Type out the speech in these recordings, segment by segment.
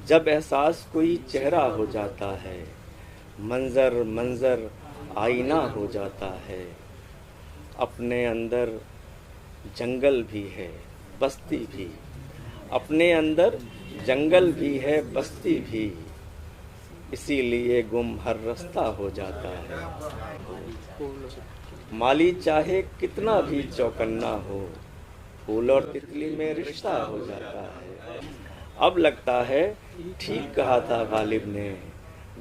जब एहसास कोई चेहरा हो जाता है, मंजर मंजर आईना हो जाता है। अपने अंदर जंगल भी है, बस्ती भी। अपने अंदर जंगल भी है, बस्ती भी। इसीलिए गुम हर रास्ता हो जाता है। माली चाहे कितना भी चौकन्ना हो, फूल और तितली में रिश्ता हो जाता है। अब लगता है ठीक कहा था गालिब ने,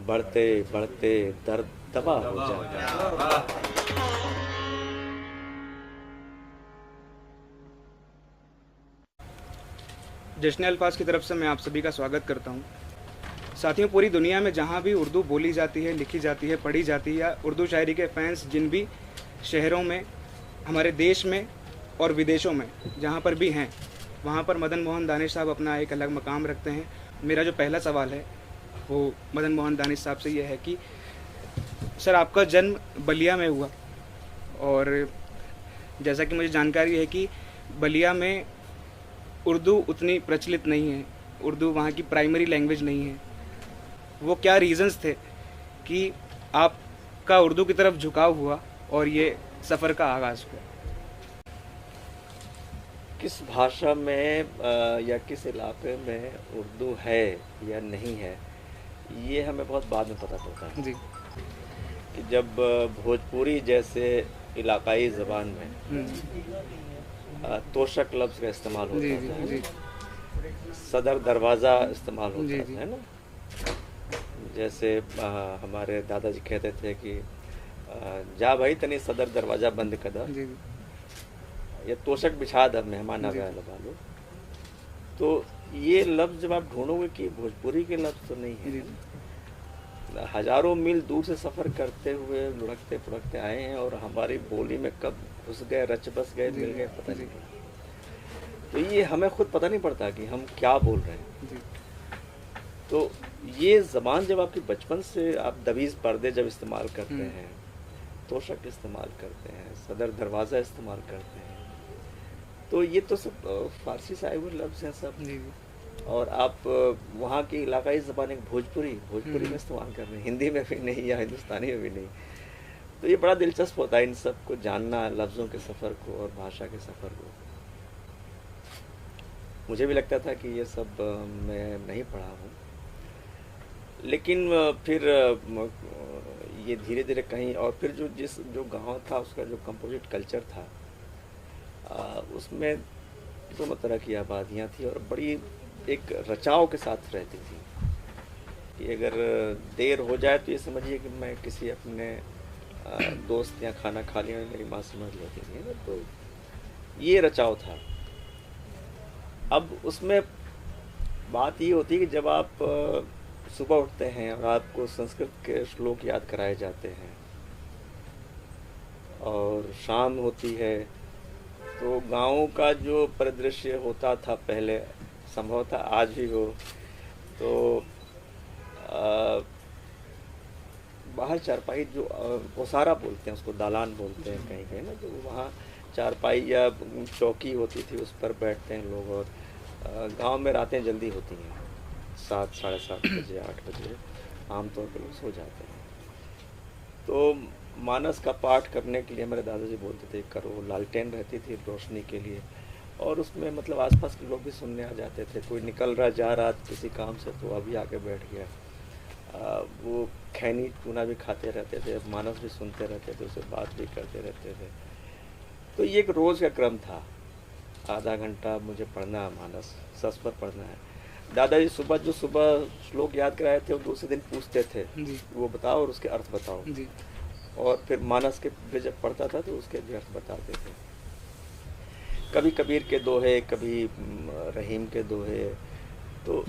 बढ़ते बढ़ते दर्द दबा हो जाता है। जश्न अल्फाज की तरफ से मैं आप सभी का स्वागत करता हूँ। साथियों, पूरी दुनिया में जहाँ भी उर्दू बोली जाती है, लिखी जाती है, पढ़ी जाती है, या उर्दू शायरी के फैंस जिन भी शहरों में, हमारे देश में और विदेशों में जहाँ पर भी हैं, वहाँ पर मदन मोहन दानिश साहब अपना एक अलग मकाम रखते हैं। मेरा जो पहला सवाल है वो मदन मोहन दानिश साहब से ये है कि सर, आपका जन्म बलिया में हुआ, और जैसा कि मुझे जानकारी है कि बलिया में उर्दू उतनी प्रचलित नहीं है, उर्दू वहाँ की प्राइमरी लैंग्वेज नहीं है। वो क्या रीज़न्स थे कि आपका उर्दू की तरफ झुकाव हुआ और ये सफ़र का आगाज़ हुआ? किस भाषा में या किस इलाके में उर्दू है या नहीं है, ये हमें बहुत बाद में पता चलता है। जी। कि जब भोजपुरी जैसे इलाकाई ज़बान में तोशक लफ्ज़ का इस्तेमाल जी होता जी था, है जी ना? सदर दरवाज़ा इस्तेमाल जी होता जी था, है ना? जैसे हमारे दादाजी कहते थे कि जा भाई तनी सदर दरवाज़ा बंद कर दा, जी या तोशक बिछा दा, मेहमान आ जी गया वालों। तो ये लफ्ज़ जब आप ढूंढोगे कि भोजपुरी के लफ्ज़ तो नहीं जी है, जी हजारों मील दूर से सफ़र करते हुए लुढ़कते फुढ़कते आए हैं, और हमारी बोली में कब घुस गए, रच बस गए, जी मिल गए, पता जी नहीं पड़ा। तो ये हमें खुद पता नहीं पड़ता कि हम क्या बोल रहे हैं। जी तो ये ज़बान जब आपकी बचपन से, आप दबीज़ पर्दे जब इस्तेमाल करते हैं, तोशक इस्तेमाल करते हैं, सदर दरवाज़ा इस्तेमाल करते हैं, तो ये तो सब फ़ारसी से आए हुए लफ्ज़ हैं सब। जी और आप वहाँ की इलाकाई ज़बान एक भोजपुरी भोजपुरी में इस्तेमाल कर रहे हैं, हिंदी में भी नहीं या हिंदुस्तानी में भी नहीं। तो ये बड़ा दिलचस्प होता है इन सब को जानना, लफ्ज़ों के सफ़र को और भाषा के सफ़र को। मुझे भी लगता था कि ये सब मैं नहीं पढ़ा हूँ, लेकिन फिर ये धीरे धीरे कहीं, और फिर जो गांव था उसका जो कंपोजिट कल्चर था, उसमें दोनों तरह की आबादियाँ थी और बड़ी एक रचाव के साथ रहती थी। कि अगर देर हो जाए तो ये समझिए कि मैं किसी अपने दोस्त या खाना खा लिया, मेरी माँ समझ लेती थी ना। तो ये रचाव था। अब उसमें बात ये होती है कि जब आप सुबह उठते हैं और आपको संस्कृत के श्लोक याद कराए जाते हैं, और शाम होती है, तो गाँव का जो परिदृश्य होता था पहले, संभवतः आज भी हो, तो बाहर चारपाई, जो ओसारा बोलते हैं उसको, दालान बोलते हैं कहीं कहीं ना, तो वहाँ चारपाई या चौकी होती थी, उस पर बैठते हैं लोग। और गांव में रातें जल्दी होती हैं, 7 साढ़े 7 बजे 8 बजे आमतौर पर लोग सो जाते हैं। तो मानस का पाठ करने के लिए हमारे दादाजी बोलते थे करो, लालटेन रहती थी रोशनी के लिए, और उसमें मतलब आसपास के लोग भी सुनने आ जाते थे। कोई निकल रहा जा रहा किसी काम से तो अभी आके बैठ गया। वो खैनी चूना भी खाते रहते थे, मानस भी सुनते रहते थे, उससे बात भी करते रहते थे। तो ये एक रोज़ का क्रम था, आधा घंटा मुझे पढ़ना मानस, सस पर पढ़ना है। दादाजी सुबह श्लोक याद कराए थे, और दूसरे दिन पूछते थे जी वो बताओ और उसके अर्थ बताओ। जी और फिर मानस के भी जब पढ़ता था तो उसके भी अर्थ बताते थे। कभी कबीर के दोहे, कभी रहीम के दोहे। तो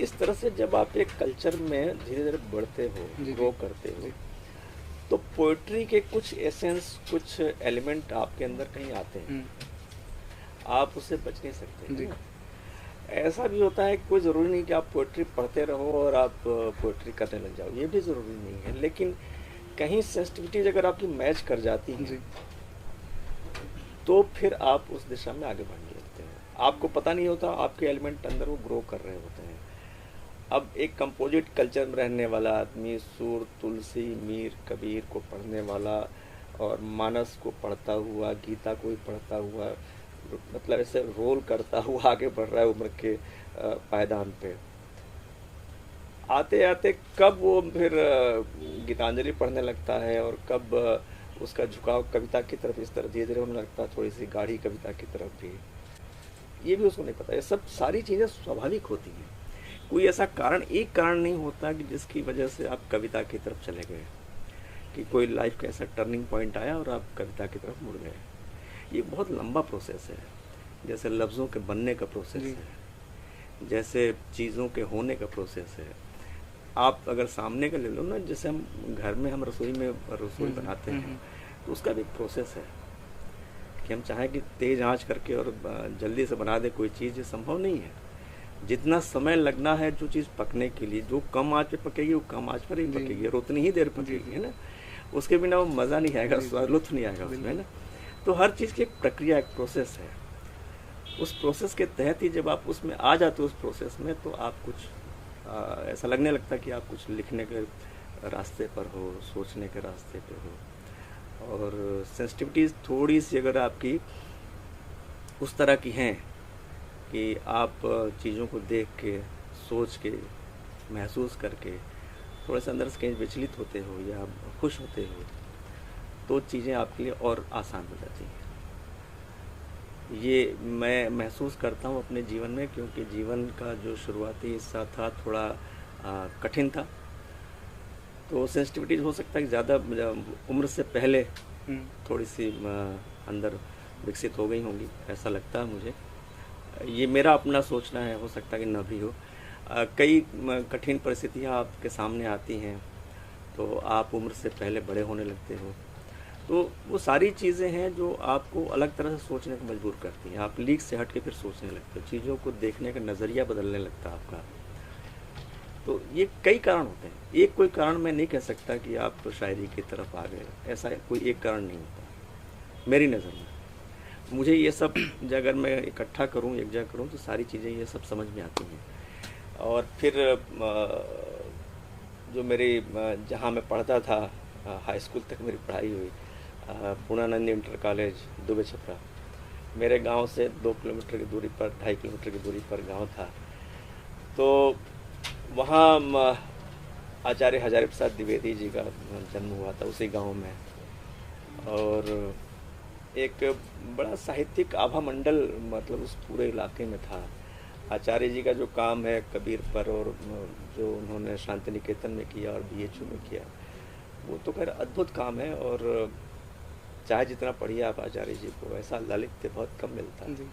इस तरह से जब आप एक कल्चर में धीरे धीरे बढ़ते हो, जी ग्रो करते हो, तो पोइट्री के कुछ एसेंस, कुछ एलिमेंट आपके अंदर कहीं आते हैं, आप उससे बच नहीं सकते, जी है ना? ऐसा भी होता है कि कोई ज़रूरी नहीं कि आप पोइट्री पढ़ते रहो और आप पोइट्री करने लग जाओ, ये भी ज़रूरी नहीं है। लेकिन कहीं सेंसिटिविटीज अगर आपकी मैच कर जाती हैं, जी तो फिर आप उस दिशा में आगे बढ़ने लगते हैं। आपको पता नहीं होता, आपके एलिमेंट अंदर वो ग्रो कर रहे होते हैं। अब एक कंपोजिट कल्चर में रहने वाला आदमी सूर, तुलसी, मीर, कबीर को पढ़ने वाला और मानस को पढ़ता हुआ, गीता को भी पढ़ता हुआ, मतलब ऐसे रोल करता हुआ आगे बढ़ रहा है उम्र के पायदान पे। आते आते कब वो फिर गीतांजलि पढ़ने लगता है और कब उसका झुकाव कविता की तरफ इस तरह धीरे धीरे होने लगता है, थोड़ी सी गाढ़ी कविता की तरफ भी, ये भी उसको नहीं पता। ये सब सारी चीज़ें स्वाभाविक होती हैं। कोई ऐसा कारण, एक कारण नहीं होता कि जिसकी वजह से आप कविता की तरफ चले गए, कि कोई लाइफ का ऐसा टर्निंग पॉइंट आया और आप कविता की तरफ मुड़ गए। ये बहुत लंबा प्रोसेस है, जैसे लफ्ज़ों के बनने का प्रोसेस है, जैसे चीज़ों के होने का प्रोसेस है। आप अगर सामने का ले लो ना, जैसे हम रसोई में रसोई बनाते हैं, तो उसका भी एक प्रोसेस है कि हम चाहें कि तेज़ आंच करके और जल्दी से बना दे कोई चीज़, ये संभव नहीं है। जितना समय लगना है जो चीज़ पकने के लिए, जो कम आंच पे पकेगी वो कम आंच पर ही पकेगी और उतनी ही देर पकेगी, है ना। उसके बिना वो मज़ा नहीं आएगा, स्वाद लुत्फ नहीं आएगा उसमें, है ना। तो हर चीज़ की एक प्रक्रिया, एक प्रोसेस है। उस प्रोसेस के तहत ही जब आप उसमें आ जाते हो उस प्रोसेस में, तो आप कुछ ऐसा लगने लगता है कि आप कुछ लिखने के रास्ते पर हो, सोचने के रास्ते पे हो। और सेंसिटिविटीज़ थोड़ी सी अगर आपकी उस तरह की हैं कि आप चीज़ों को देख के, सोच के, महसूस करके थोड़े से अंदर से कहीं विचलित होते हो या खुश होते हो, तो चीज़ें आपके लिए और आसान हो जाती हैं। ये मैं महसूस करता हूँ अपने जीवन में, क्योंकि जीवन का जो शुरुआती हिस्सा था थोड़ा कठिन था। तो सेंसिटिविटीज हो सकता है कि ज़्यादा उम्र से पहले थोड़ी सी अंदर विकसित हो गई होंगी, ऐसा लगता है मुझे। ये मेरा अपना सोचना है, हो सकता है कि न भी हो। कई कठिन परिस्थितियाँ आपके सामने आती हैं तो आप उम्र से पहले बड़े होने लगते हो, तो वो सारी चीज़ें हैं जो आपको अलग तरह से सोचने को मजबूर करती हैं। आप लीक से हट के फिर सोचने लगते हो, चीज़ों को देखने का नज़रिया बदलने लगता है आपका। तो ये कई कारण होते हैं, एक कोई कारण मैं नहीं कह सकता कि आप शायरी की तरफ आ गए, ऐसा कोई एक कारण नहीं होता मेरी नज़र में। मुझे ये सब अगर मैं इकट्ठा करूं, एक जगह करूं, तो सारी चीज़ें ये सब समझ में आती हैं। और फिर जो मेरी जहाँ मैं पढ़ता था, हाई स्कूल तक मेरी पढ़ाई हुई, पूर्णानंद इंटर कॉलेज दुबे छपरा, मेरे गांव से 2 किलोमीटर की दूरी पर, 2.5 किलोमीटर की दूरी पर गांव था। तो वहाँ आचार्य हजारी प्रसाद द्विवेदी जी का जन्म हुआ था उसी गांव में। और एक बड़ा साहित्यिक आभा मंडल मतलब उस पूरे इलाके में था। आचार्य जी का जो काम है कबीर पर, और जो उन्होंने शांति निकेतन में किया और BHU में किया, वो तो खैर अद्भुत काम है। और चाहे जितना पढ़िए आप आचार्य जी को, ऐसा ललित बहुत कम मिलता है।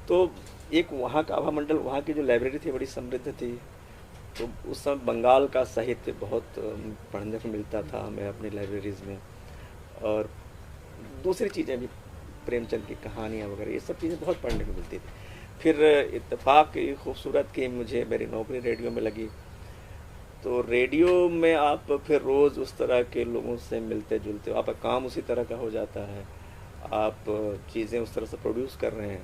तो एक वहाँ का आभा मंडल, वहाँ की जो लाइब्रेरी थी बड़ी समृद्ध थी। तो उस समय बंगाल का साहित्य बहुत पढ़ने को मिलता था हमें अपनी लाइब्रेरीज़ में, और दूसरी चीज़ें भी, प्रेमचंद की कहानियाँ वगैरह, ये सब चीज़ें बहुत पढ़ने को मिलती थी। फिर इत्तेफाक खूबसूरत की मुझे मेरी नौकरी रेडियो में लगी। तो रेडियो में आप फिर रोज़ उस तरह के लोगों से मिलते जुलते हो, आपका काम उसी तरह का हो जाता है, आप चीज़ें उस तरह से प्रोड्यूस कर रहे हैं,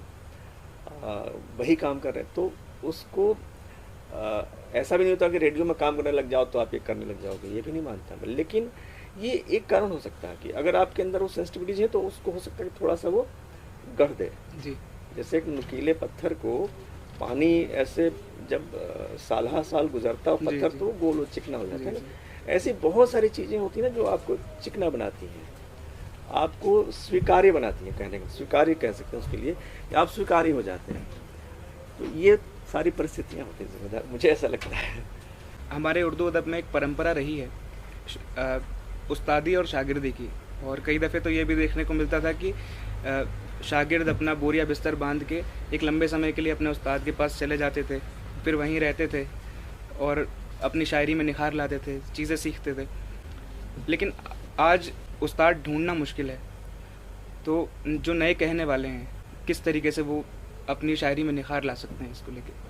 वही काम कर रहे हैं। तो उसको ऐसा भी नहीं होता कि रेडियो में काम करने लग जाओ तो आप ये करने लग जाओगे, ये भी नहीं मानता मैं। लेकिन ये एक कारण हो सकता है कि अगर आपके अंदर वो सेंसिटिविटीज है तो उसको हो सकता है कि थोड़ा सा वो गढ़ दे जी। जैसे एक नुकीले पत्थर को पानी ऐसे जब साल साल गुजरता हो पत्थर तो वो गोल चिकना हो जाता है ना। ऐसी बहुत सारी चीज़ें होती हैं ना जो आपको चिकना बनाती हैं, आपको स्वीकार्य बनाती हैं, कहने का स्वीकार्य कह सकते हैं उसके लिए, आप स्वीकार्य हो जाते हैं। तो ये सारी परिस्थितियाँ होती हैं जिम्मेदार, मुझे ऐसा लगता है। हमारे उर्दू अदब में एक परंपरा रही है उस्तादी और शागिर्दी की, और कई दफ़े तो ये भी देखने को मिलता था कि शागिर्द अपना बोरिया बिस्तर बांध के एक लंबे समय के लिए अपने उस्ताद के पास चले जाते थे, फिर वहीं रहते थे और अपनी शायरी में निखार लाते थे, चीज़ें सीखते थे। लेकिन आज उस्ताद ढूंढना मुश्किल है, तो जो नए कहने वाले हैं किस तरीके से वो अपनी शायरी में निखार ला सकते हैं, इसको लेके?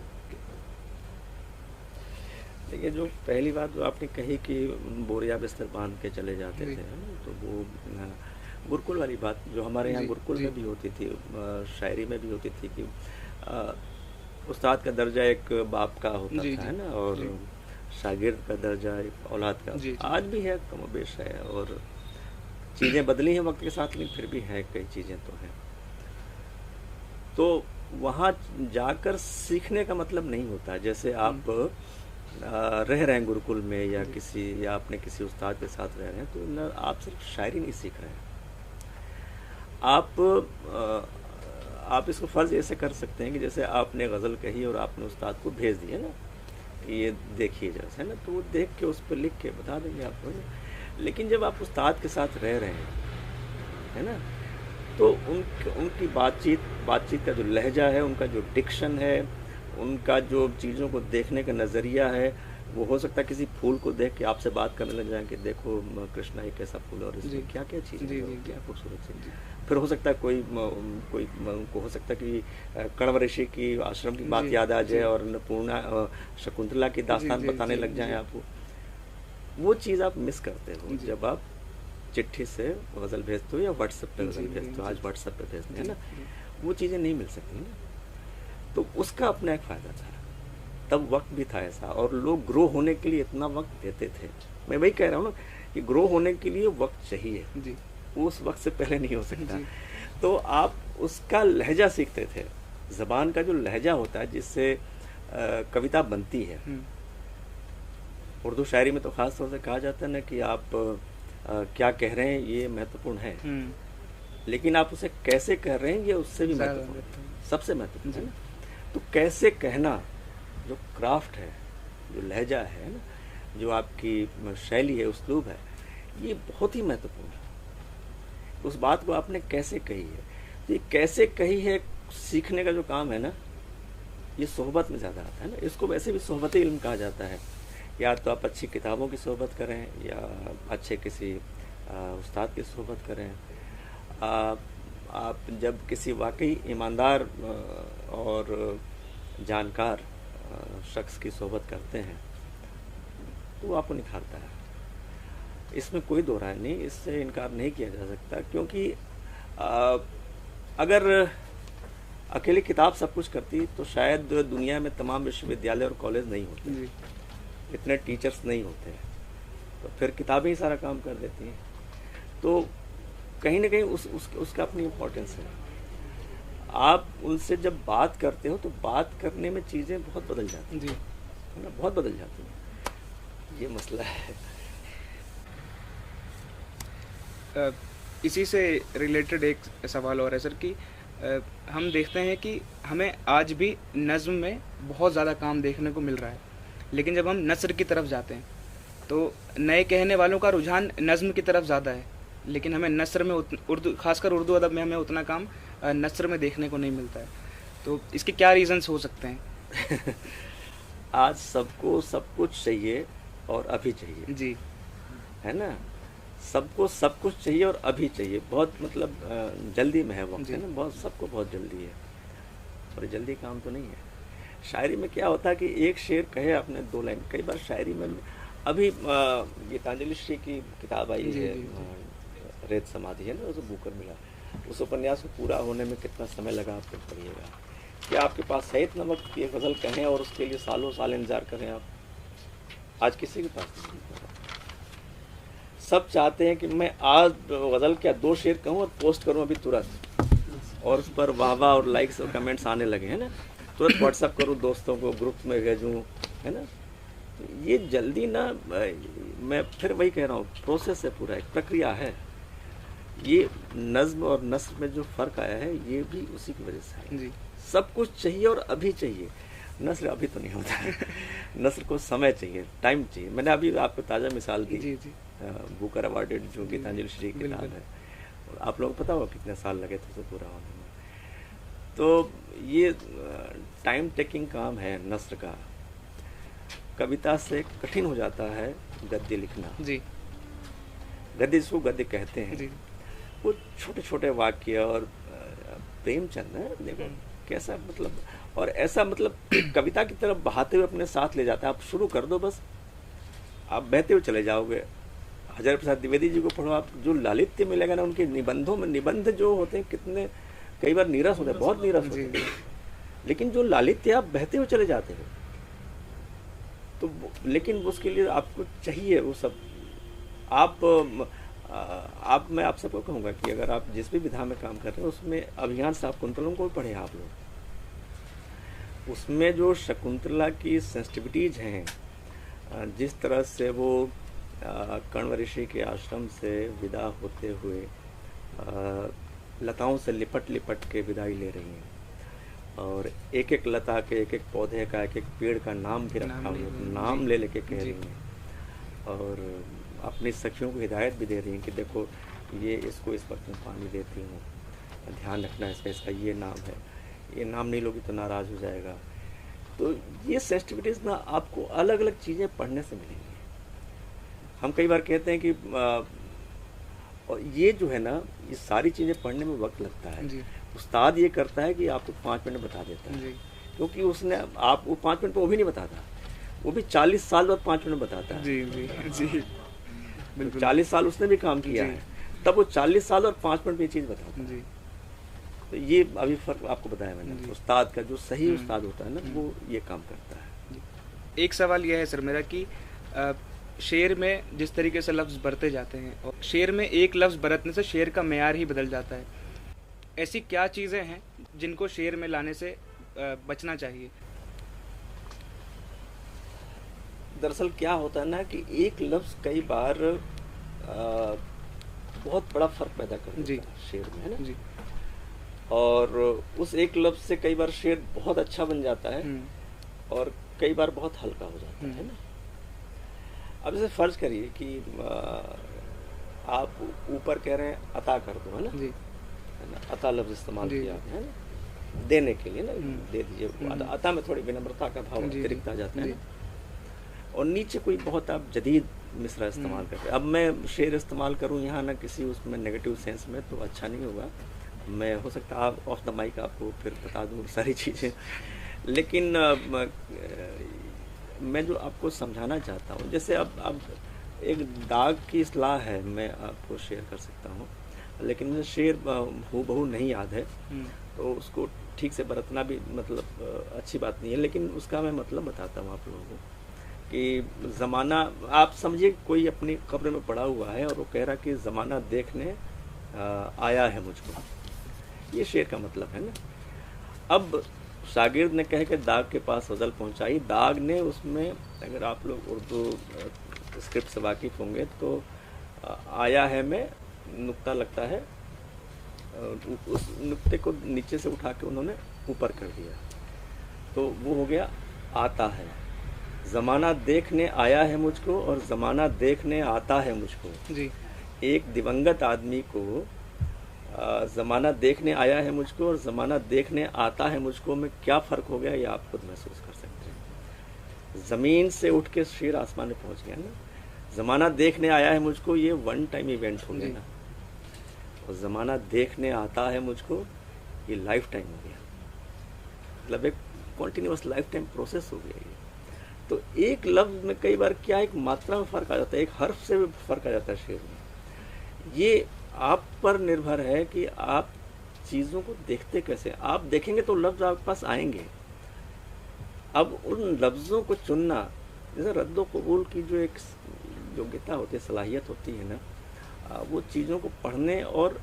देखिए, जो पहली बात जो आपने कही कि बोरिया बिस्तर बांध के चले जाते थे, तो वो गुरुकुल वाली बात जो हमारे यहाँ गुरुकुल में भी होती थी, शायरी में भी होती थी कि उस्ताद का दर्जा एक बाप का होता जी, था, जी, है ना, और जी। शागिर्द का दर्जा एक औलाद का। जी, जी। आज भी है, कमोबेश है, और चीज़ें बदली हैं वक्त के साथ, लेकिन फिर भी हैं, कई चीज़ें तो हैं। तो वहाँ जाकर सीखने का मतलब नहीं होता है। जैसे आप रह रहे हैं गुरुकुल में या जी। किसी, या अपने किसी उस्ताद के साथ रह रहे हैं, तो न आप सिर्फ शायरी नहीं सीख रहे हैं, आप इसको फ़र्ज़ ऐसे कर सकते हैं कि जैसे आपने गज़ल कही और आपने उस्ताद को भेज दी है ना, कि ये देखिए जैसे, है ना, तो वो देख के उस पर लिख के बता देंगे आपको। लेकिन जब आप उस्ताद के साथ रह रहे हैं, है ना, तो उनकी बातचीत का जो लहजा है, उनका जो डिक्शन है, उनका जो चीज़ों को देखने का नज़रिया है, वो हो सकता है किसी फूल को देख के आपसे बात करने लग जाएं कि देखो कृष्णा ये कैसा फूल है और जी। इसमें क्या क्या चीज़ें जी, हैं, जी, क्या खूबसूरत जी। चीज़। फिर हो सकता है उनको हो सकता है कि कण्व ऋषि की आश्रम की बात जी, याद आ जाए जी। और अन्नपूर्णा शकुंतला की दास्तान जी, बताने जी, लग जाएं जी। आपको। वो चीज़ आप मिस करते हो जी। जब आप चिट्ठी से गज़ल भेजते हो या व्हाट्सएप पे जी, गज़ल भेजते हो। जी। आज व्हाट्सएप पे भेजते हैं जी, ना, जी। वो चीज़ें नहीं मिल सकती ना। तो उसका अपना एक फ़ायदा था, तब वक्त भी था ऐसा, और लोग ग्रो होने के लिए इतना वक्त देते थे। मैं वही कह रहा हूँ ना कि ग्रो होने के लिए वक्त चाहिए, जी। उस वक्त से पहले नहीं हो सकता। जी। तो आप उसका लहजा सीखते थे, ज़बान का जो लहजा होता है जिससे कविता बनती है। उर्दू शायरी में तो ख़ास तौर से कहा जाता है ना कि आप क्या कह रहे हैं ये महत्वपूर्ण है, लेकिन आप उसे कैसे कह रहे हैं ये उससे भी ज़्यादा महत्वपूर्ण है, महत्वपूर्ण। सबसे महत्वपूर्ण है जी। ना। तो कैसे कहना, जो क्राफ्ट है, जो लहजा है ना, जो आपकी शैली है, उस्लूब है, ये बहुत ही महत्वपूर्ण है। उस बात को आपने कैसे कही है, तो ये कैसे कही है सीखने का जो काम है ना, ये सोहबत में ज़्यादा आता है ना। इसको वैसे भी सोहबती इल्म कहा जाता है। या तो आप अच्छी किताबों की सोहबत करें, या अच्छे किसी उस्ताद की सोहबत करें। आप जब किसी वाकई ईमानदार और जानकार शख्स की सोहबत करते हैं, तो वो आपको निखारता है। इसमें कोई दो राय नहीं, इससे इनकार नहीं किया जा सकता। क्योंकि अगर अकेली किताब सब कुछ करती तो शायद दुनिया में तमाम विश्वविद्यालय और कॉलेज नहीं होते, जी। इतने टीचर्स नहीं होते हैं, तो फिर किताबें ही सारा काम कर देती हैं। तो कहीं ना कहीं उसका अपनी इम्पोर्टेंस है। आप उनसे जब बात करते हो तो बात करने में चीज़ें बहुत बदल जाती हैं, जी। है ना, बहुत बदल जाती हैं। ये मसला है। इसी से रिलेटेड एक सवाल और है सर कि हम देखते हैं कि हमें आज भी नज़्म में बहुत ज़्यादा काम देखने को मिल रहा है, लेकिन जब हम नस्र की तरफ जाते हैं तो नए कहने वालों का रुझान नज़्म की तरफ ज़्यादा है, लेकिन हमें नस्र में उर्दू, खासकर उर्दू अदब में हमें उतना काम नस्र में देखने को नहीं मिलता है। तो इसके क्या रीज़न्स हो सकते हैं? आज सबको सब कुछ चाहिए और अभी चाहिए, जी। है ना। सबको सब कुछ चाहिए और अभी चाहिए, बहुत मतलब जल्दी में है वक्त, है ना, बहुत सबको बहुत जल्दी है, और जल्दी काम तो नहीं है। शायरी में क्या होता है कि एक शेर कहे आपने 2 लाइन, कई बार शायरी में अभी गीतांजलि श्री की किताब आई जी, है, जी, जी। रेत समाधि है ना, उसे बुकर मिला। उस उपन्यास को पूरा होने में कितना समय लगा आप खुद पढ़िएगा। क्या आपके पास है इतना वक्त कि गज़ल कहें और उसके लिए सालों साल इंतज़ार करें आप? आज किसी के पास नहीं है। सब चाहते हैं कि मैं आज गज़ल क्या 2 शेर कहूँ और पोस्ट करूँ अभी तुरंत, और उस पर वाह वाह और लाइक्स और कमेंट्स आने लगे, है ना, तुरंत व्हाट्सअप करूँ, दोस्तों को ग्रुप में भेजूँ, है ना। तो ये जल्दी ना, मैं फिर वही कह रहा हूँ, प्रोसेस है, पूरा एक प्रक्रिया है। ये नज़्म और नस्र में जो फ़र्क आया है ये भी उसी की वजह से है। जी। सब कुछ चाहिए और अभी चाहिए, नस्र अभी तो नहीं होता है। नस्र को समय चाहिए, टाइम चाहिए। मैंने अभी आपको ताज़ा मिसाल दी, जी, जी। बुकर अवार्डेड जो गीतांजलि श्री की किताब है, और आप लोगों को पता होगा कितने साल लगे थे उसे पूरा होने में। तो ये टाइम टेकिंग काम है नस्र का। कविता से कठिन हो जाता है गद्य लिखना। जी। गद्य जिसको गद्य कहते हैं, जी। वो छोटे छोटे वाक्य, और प्रेमचंद है, देखो कैसा मतलब, और ऐसा मतलब कविता की तरफ बहाते हुए अपने साथ ले जाता है। आप शुरू कर दो, बस आप बहते हुए चले जाओगे। हजारी प्रसाद द्विवेदी जी को पढ़ो आप, जो लालित्य मिलेगा ना उनके निबंधों में, निबंध जो होते हैं कितने कई बार नीरस होते हैं, बहुत नीरस होते हैं, लेकिन जो लालित्य आप बहते हुए चले जाते हो, तो लेकिन उसके लिए आपको चाहिए वो सब। आप मैं आप सबको कहूँगा कि अगर आप जिस भी विधा में काम कर रहे हो उसमें अभिज्ञान शाकुंतलम को भी पढ़े आप लोग। उसमें जो शकुंतला की सेंसिटिविटीज हैं, जिस तरह से वो कण्व ऋषि के आश्रम से विदा होते हुए लताओं से लिपट लिपट के विदाई ले रही हैं, और एक एक लता के, एक एक पौधे का, एक एक पेड़ का नाम भी रखा हुआ, नाम ले लेके कह रही हैं, और अपनी सखियों को हिदायत भी दे रही हैं कि देखो ये इसको इस वक्त मैं पानी देती हूँ, ध्यान रखना इसका ये नाम है, ये नाम नहीं लोगी तो नाराज़ हो जाएगा। तो ये सेंसिटिविटीज़ ना आपको अलग अलग चीज़ें पढ़ने से मिलेंगी। हम कई बार कहते हैं कि और ये जो है ना, ये सारी चीज़ें पढ़ने में वक्त लगता है। उस्ताद ये करता है कि आपको 5 मिनट बता देता है, क्योंकि उसने आप वो 5 मिनट पर वो भी नहीं बताता, वो भी 40 साल बाद 5 मिनट बताता है। जी जी जी, बिल्कुल। 40 साल उसने भी काम किया है, तब वो 40 साल और 5 मिनट में ये चीज़ बताता है। तो ये अभी फर्क आपको बताया मैंने। उस्ताद का जो सही उस्ताद होता है ना, वो ये काम करता है। एक सवाल यह है सर मेरा कि शेर में जिस तरीके से लफ्ज़ बरते जाते हैं, और शेर में एक लफ्ज़ बरतने से शेर का मेयार ही बदल जाता है, ऐसी क्या चीज़ें हैं जिनको शेर में लाने से बचना चाहिए? दरअसल क्या होता है ना कि एक लफ्ज़ कई बार बहुत बड़ा फर्क पैदा कर देता है शेर में, है ना। और उस एक लफ्ज़ से कई बार शेर बहुत अच्छा बन जाता है और कई बार बहुत हल्का हो जाता है ना। अब जैसे फर्ज करिए कि आप ऊपर कह रहे हैं अता कर दो, है ना, अता लफ्ज़ इस्तेमाल किया आपने, है ना, देने के लिए ना, दे दीजिए। अता में थोड़ी विनम्रता का भाव अतिरिक्त आ जाता है, और नीचे कोई बहुत आप जदीद मिसरा इस्तेमाल करते हैं। अब मैं शेर इस्तेमाल करूं यहाँ ना किसी उसमें नेगेटिव सेंस में, तो अच्छा नहीं होगा। मैं हो सकता है आप ऑफ द माइक आपको फिर बता दूँ सारी चीज़ें, लेकिन मैं जो आपको समझाना चाहता हूँ, जैसे अब एक दाग की इस्लाह है, मैं आपको शेयर कर सकता हूँ, लेकिन मुझे शेर हूबहू नहीं याद है, तो उसको ठीक से बरतना भी मतलब अच्छी बात नहीं है, लेकिन उसका मैं मतलब बताता हूँ आप लोगों को कि ज़माना, आप समझिए कोई अपनी कब्र में पड़ा हुआ है और वो कह रहा कि ज़माना देखने आया है मुझको, ये शेर का मतलब है ना। अब शागिर्द ने कहे कि दाग के पास गज़ल पहुंचाई, दाग ने उसमें, अगर आप लोग उर्दू स्क्रिप्ट से वाकिफ़ होंगे तो आया है में नुक्ता लगता है, उस नुक्ते को नीचे से उठा के उन्होंने ऊपर कर दिया, तो वो हो गया आता है। ज़माना देखने आया है मुझको और ज़माना देखने आता है मुझको जी। एक दिवंगत आदमी को ज़माना देखने आया है मुझको और ज़माना देखने आता है मुझको में क्या फ़र्क हो गया, ये आप खुद महसूस कर सकते हैं। ज़मीन से उठ के शेर आसमान में पहुंच गया ना। ज़माना देखने आया है मुझको, ये वन टाइम इवेंट हो गया ना, और ज़माना देखने आता है मुझको, ये लाइफ टाइम हो गया, मतलब एक कॉन्टीन्यूअस लाइफ टाइम प्रोसेस हो गया ये। तो एक लफ्ज़ में कई बार क्या एक मात्रा में फ़र्क आ जाता है, एक हर्फ से भी फ़र्क आ जाता है शेर में। ये आप पर निर्भर है कि आप चीज़ों को देखते कैसे। आप देखेंगे तो लफ्ज़ आपके पास आएंगे। अब उन लफ्ज़ों को चुनना, जैसे रद्द कबूल की जो एक योग्यता होती है, सलाहियत होती है ना, वो चीज़ों को पढ़ने और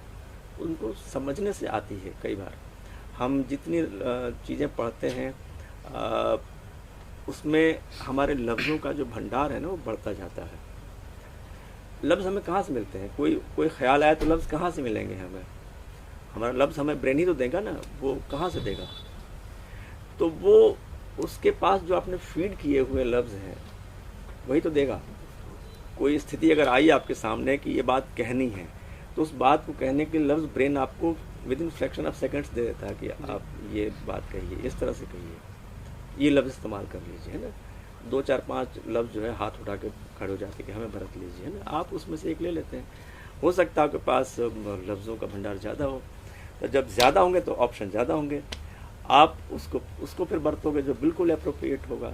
उनको समझने से आती है। कई बार हम जितनी चीज़ें पढ़ते हैं उसमें हमारे लफ्ज़ों का जो भंडार है ना, वो बढ़ता जाता है। लफ्ज़ हमें कहाँ से मिलते हैं? कोई ख्याल आया तो लफ्ज़ कहाँ से मिलेंगे हमें? हमारा लफ्ज़ हमें ब्रेन ही तो देगा ना, वो कहाँ से देगा? तो वो उसके पास जो आपने फीड किए हुए लफ्ज़ हैं वही तो देगा। कोई स्थिति अगर आई आपके सामने कि ये बात कहनी है, तो उस बात को कहने के लफ्ज़ ब्रेन आपको within fraction of seconds दे देता है कि आप ये बात कहिए, इस तरह से कहिए, ये लफ्ज़ इस्तेमाल कर लीजिए, है ना। 2 4 5 लफ्ज़ जो है हाथ उठा के खड़े हो जाते कि हमें बरत लीजिए, है ना। आप उसमें से एक ले लेते हैं। हो सकता है आपके पास लफ्ज़ों का भंडार ज़्यादा हो, तो जब ज़्यादा होंगे तो ऑप्शन ज़्यादा होंगे, आप उसको फिर बरतोगे जो बिल्कुल अप्रोप्रिएट होगा।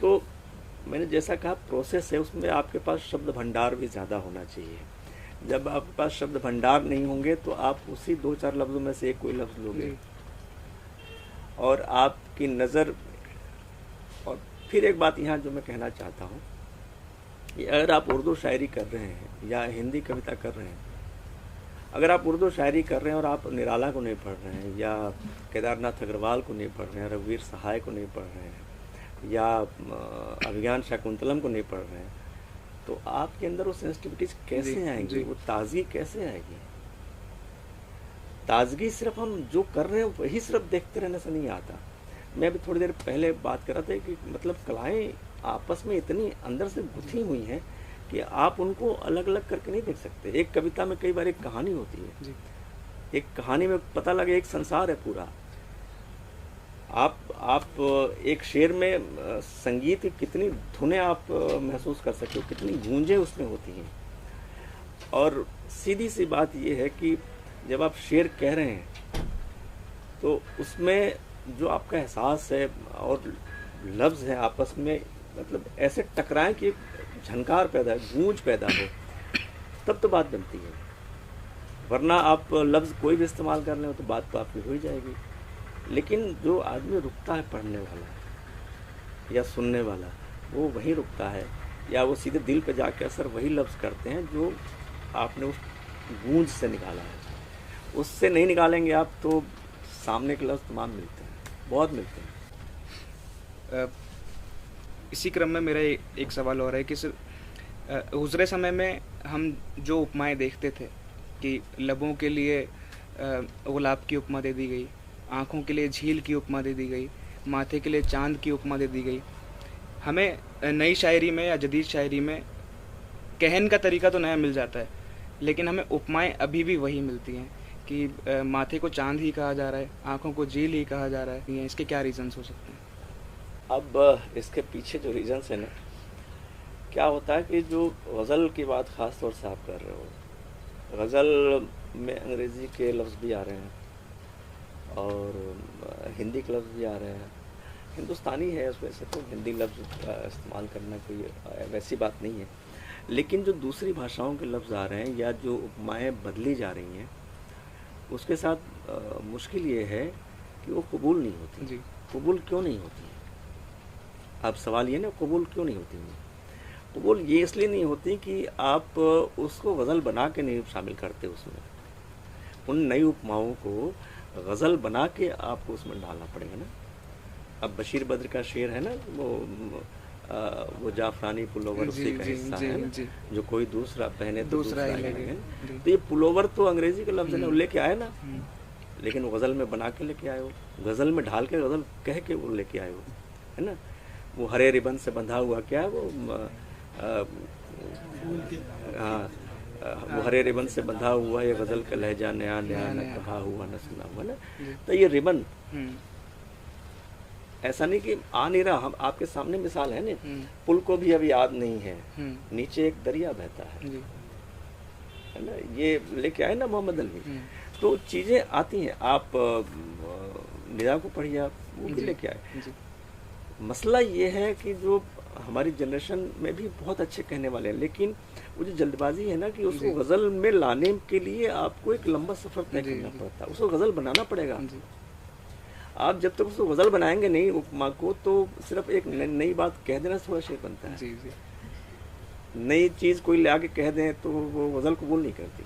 तो मैंने जैसा कहा प्रोसेस है, उसमें आपके पास शब्द भंडार भी ज़्यादा होना चाहिए। जब आपके पास शब्द भंडार नहीं होंगे तो आप उसी 2 4 लफ्ज़ों में से एक कोई लफ्ज़ लोगे और आपकी नज़र। और फिर एक बात यहाँ जो मैं कहना चाहता हूँ कि अगर आप उर्दू शायरी कर रहे हैं या हिंदी कविता कर रहे हैं, अगर आप उर्दू शायरी कर रहे हैं और आप निराला को नहीं पढ़ रहे हैं या केदारनाथ अग्रवाल को नहीं पढ़ रहे हैं, रघुवीर सहाय को नहीं पढ़ रहे हैं या अभिज्ञान शाकुंतलम को नहीं पढ़ रहे हैं, तो आपके अंदर वो सेंसिटिविटीज कैसे आएंगी, वो ताजगी कैसे आएगी? ताजगी सिर्फ हम जो कर रहे हैं वही सिर्फ देखते रहने से नहीं आता। मैं अभी थोड़ी देर पहले बात कर रहा था कि मतलब कलाएं आपस में इतनी अंदर से गुथी हुई हैं कि आप उनको अलग अलग करके नहीं देख सकते। एक कविता में कई बार एक कहानी होती है जी। एक कहानी में पता लगे एक संसार है पूरा। आप एक शेर में संगीत की कितनी धुनें आप महसूस कर सकते हो, कितनी गूंजें उसमें होती हैं। और सीधी सी बात यह है कि जब आप शेर कह रहे हैं तो उसमें जो आपका एहसास है और लफ्ज़ है आपस में मतलब ऐसे टकराएं कि झनकार पैदा है, गूंज पैदा हो, तब तो बात बनती है। वरना आप लफ्ज़ कोई भी इस्तेमाल कर लें तो बात तो आपकी हो ही जाएगी। लेकिन जो आदमी रुकता है पढ़ने वाला या सुनने वाला, वो वहीं रुकता है या वो सीधे दिल पे जाके असर वही लफ्ज़ करते हैं जो आपने उस गूंज से निकाला है। उससे नहीं निकालेंगे आप तो सामने के लफ्ज़ तमाम मिलते हैं, बहुत मिलते हैं। इसी क्रम में मेरा एक सवाल और है कि गुज़रे समय में हम जो उपमाएं देखते थे कि लबों के लिए गुलाब की उपमा दे दी गई, आँखों के लिए झील की उपमा दे दी गई, माथे के लिए चांद की उपमा दे दी गई। हमें नई शायरी में या जदीद शायरी में कहन का तरीका तो नया मिल जाता है, लेकिन हमें उपमाएं अभी भी वही मिलती हैं कि माथे को चांद ही कहा जा रहा है, आँखों को झील ही कहा जा रहा है। इसके क्या रीज़न्स हो सकते हैं? अब इसके पीछे जो रीज़न्स है ना, क्या होता है कि जो गज़ल की बात ख़ास तौर से आप कर रहे हो, गज़ल में अंग्रेज़ी के लफ्ज़ भी आ रहे हैं और हिंदी के लफ्ज़ भी आ रहे हैं। हिंदुस्तानी है उस वजह से तो हिंदी लफ्ज़ इस्तेमाल करना कोई वैसी बात नहीं है। लेकिन जो दूसरी भाषाओं के लफ्ज़ आ रहे हैं या जो उपमाएँ बदली जा रही हैं, उसके साथ मुश्किल ये है कि वो कबूल नहीं होती। जी। कबूल क्यों नहीं होती? अब सवाल ये ना, कबूल क्यों नहीं होती? कबूल ये इसलिए नहीं होती कि आप उसको गज़ल बना के नहीं शामिल करते उसमें। उन नई उपमाओं को गज़ल बना के आपको उसमें डालना पड़ेगा ना। अब बशीर बद्र का शेर है ना, वो जाफरानी पुलोवर उसी का हिस्सा है ना, जो कोई दूसरा पहने तो दूसरा ही लगे। तो ये पुलोवर तो अंग्रेजी का लफ्ज़ है ना, वो लेके आए ना, लेकिन वो गज़ल में बना के लेके आए हो, गज़ल में ढाल के गज़ल कह के वो लेके आए हो, है ना। वो हरे रिबन से बंधा हुआ क्या है वो, हाँ, वो हरे रिबन से बंधा हुआ ये गज़ल का लहजा नया नया न कहा हुआ न सुना हुआ ना। तो ये रिबन ऐसा नहीं कि आ नहीं रहा, हम आपके सामने मिसाल है ना, पुल को भी अब याद नहीं है, नीचे एक दरिया बहता है ना, ये लेके आए ना मोहम्मद अली। तो चीज़ें आती हैं, आप निदा को पढ़िए, आप वो भी लेके आए। मसला ये है कि जो हमारी जनरेशन में भी बहुत अच्छे कहने वाले हैं, लेकिन वो जो जल्दबाजी है ना कि उसको गज़ल में लाने के लिए आपको एक लंबा सफ़र तय करना पड़ता है, उसको गज़ल बनाना पड़ेगा। आप जब तक उसको गज़ल बनाएंगे नहीं उपमा को, तो सिर्फ एक नई बात कह देना थोड़ा शेर बनता है। नई चीज़ कोई ले आके कह दें तो वो गज़ल कबूल नहीं करती।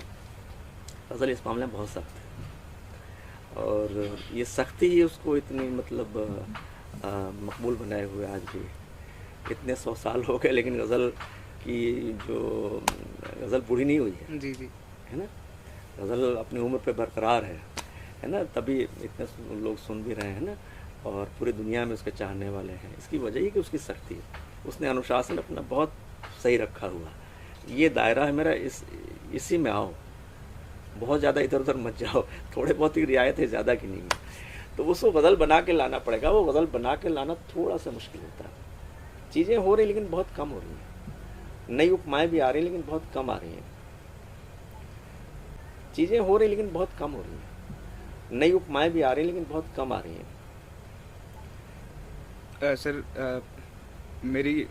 गज़ल इस मामले में बहुत सख्त है और ये सख्ती ही उसको इतनी मतलब मकबूल बनाए हुए आज भी। इतने 100 साल हो गए लेकिन गज़ल की जो गज़ल बूढ़ी नहीं हुई है। जी जी, है ना, गज़ल अपनी उम्र पे बरकरार है ना, तभी इतने लोग सुन भी रहे हैं ना और पूरी दुनिया में उसके चाहने वाले हैं। इसकी वजह ही कि उसकी सख्ती है, उसने अनुशासन अपना बहुत सही रखा हुआ। ये दायरा है मेरा, इसी में आओ, बहुत ज़्यादा इधर उधर मत जाओ, थोड़े बहुत ही रियायत है, ज़्यादा की नहीं है। तो उसको गज़ल बना के लाना पड़ेगा। वो गज़ल बना के लाना थोड़ा सा मुश्किल होता है। चीज़ें हो रही लेकिन बहुत कम हो रही हैं, नई उपमाएँ भी आ रही लेकिन बहुत कम आ रही हैं। चीज़ें हो रही लेकिन बहुत कम हो रही हैं, नई उपमाएँ भी आ रही लेकिन बहुत कम आ रही हैं। सर, मेरी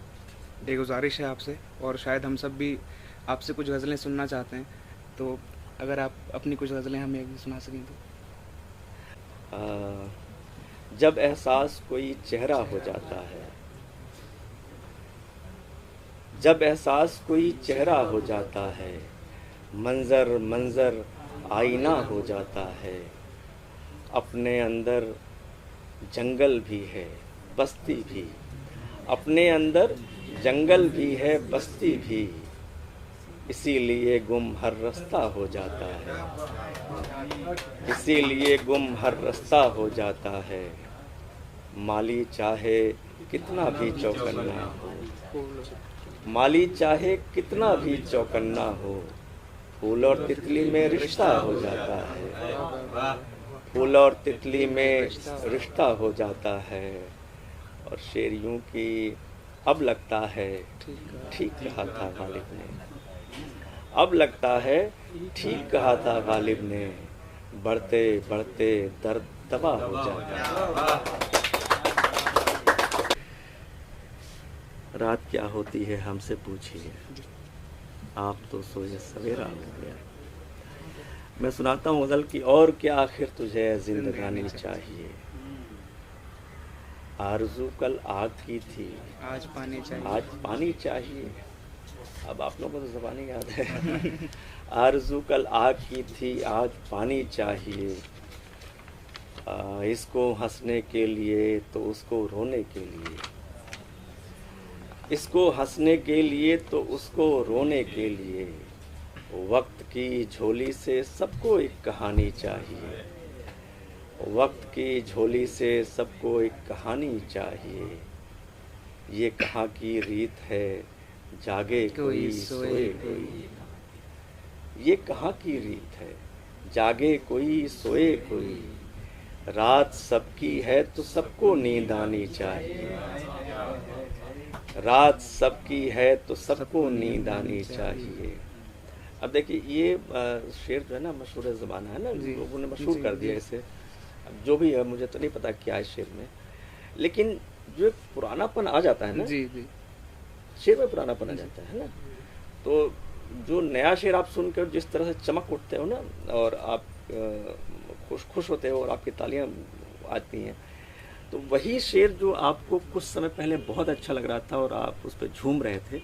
एक गुजारिश है आपसे, और शायद हम सब भी आपसे कुछ गज़लें सुनना चाहते हैं, तो अगर आप अपनी कुछ गज़लें हमें सुना सकें तो। जब एहसास कोई चेहरा हो जाता है, जब एहसास कोई चेहरा हो जाता है, मंजर मंजर आईना हो जाता है। अपने अंदर जंगल भी है, बस्ती भी, अपने अंदर जंगल भी है, बस्ती भी, इसीलिए गुम हर रास्ता हो जाता है, इसीलिए गुम हर रास्ता हो जाता है। माली चाहे कितना भी चौकन्ना हो, माली चाहे कितना भी चौकन्ना हो, फूल और तितली में रिश्ता हो जाता है, फूल और तितली में रिश्ता हो जाता है। और शेर यूं कि अब लगता है ठीक कहा था गालिब ने, अब लगता है ठीक कहा था गालिब ने, बढ़ते बढ़ते दर्द दवा हो जाता है। रात क्या होती है हमसे पूछिए, आप तो सोए सवेरा हो गया। मैं सुनाता हूँ गज़ल की, और क्या आखिर तुझे जिंदगानी चाहिए। आरज़ू कल आग की थी, आज पानी चाहिए, आज पानी चाहिए। अब आप लोगों को तो ज़बानी याद है। आरज़ू कल आग की थी, आज पानी चाहिए। इसको हंसने के लिए तो उसको रोने के लिए, इसको हंसने के लिए तो उसको रोने के लिए। वक्त की झोली से सबको एक कहानी चाहिए, वक्त की झोली से सबको एक कहानी चाहिए। ये कहाँ की रीत है, जागे कोई सोए कोई, ये कहाँ की रीत है, जागे कोई सोए कोई। रात सबकी है तो सबको नींद आनी चाहिए, रात सबकी है तो सबको नींद आनी चाहिए। अब देखिए ये शेर जो है ना मशहूर ज़माना है ना, लोगों ने मशहूर कर दिया इसे। अब जो भी है मुझे तो नहीं पता क्या है शेर में, लेकिन जो एक पुरानापन आ जाता है ना, जी जी, शेर में पुरानापन आ जाता है ना। तो जो नया शेर आप सुनकर जिस तरह से चमक उठते हो ना, और आप खुश होते हो और आपकी तालियां आती हैं, तो वही शेर जो आपको कुछ समय पहले बहुत अच्छा लग रहा था और आप उस पर झूम रहे थे,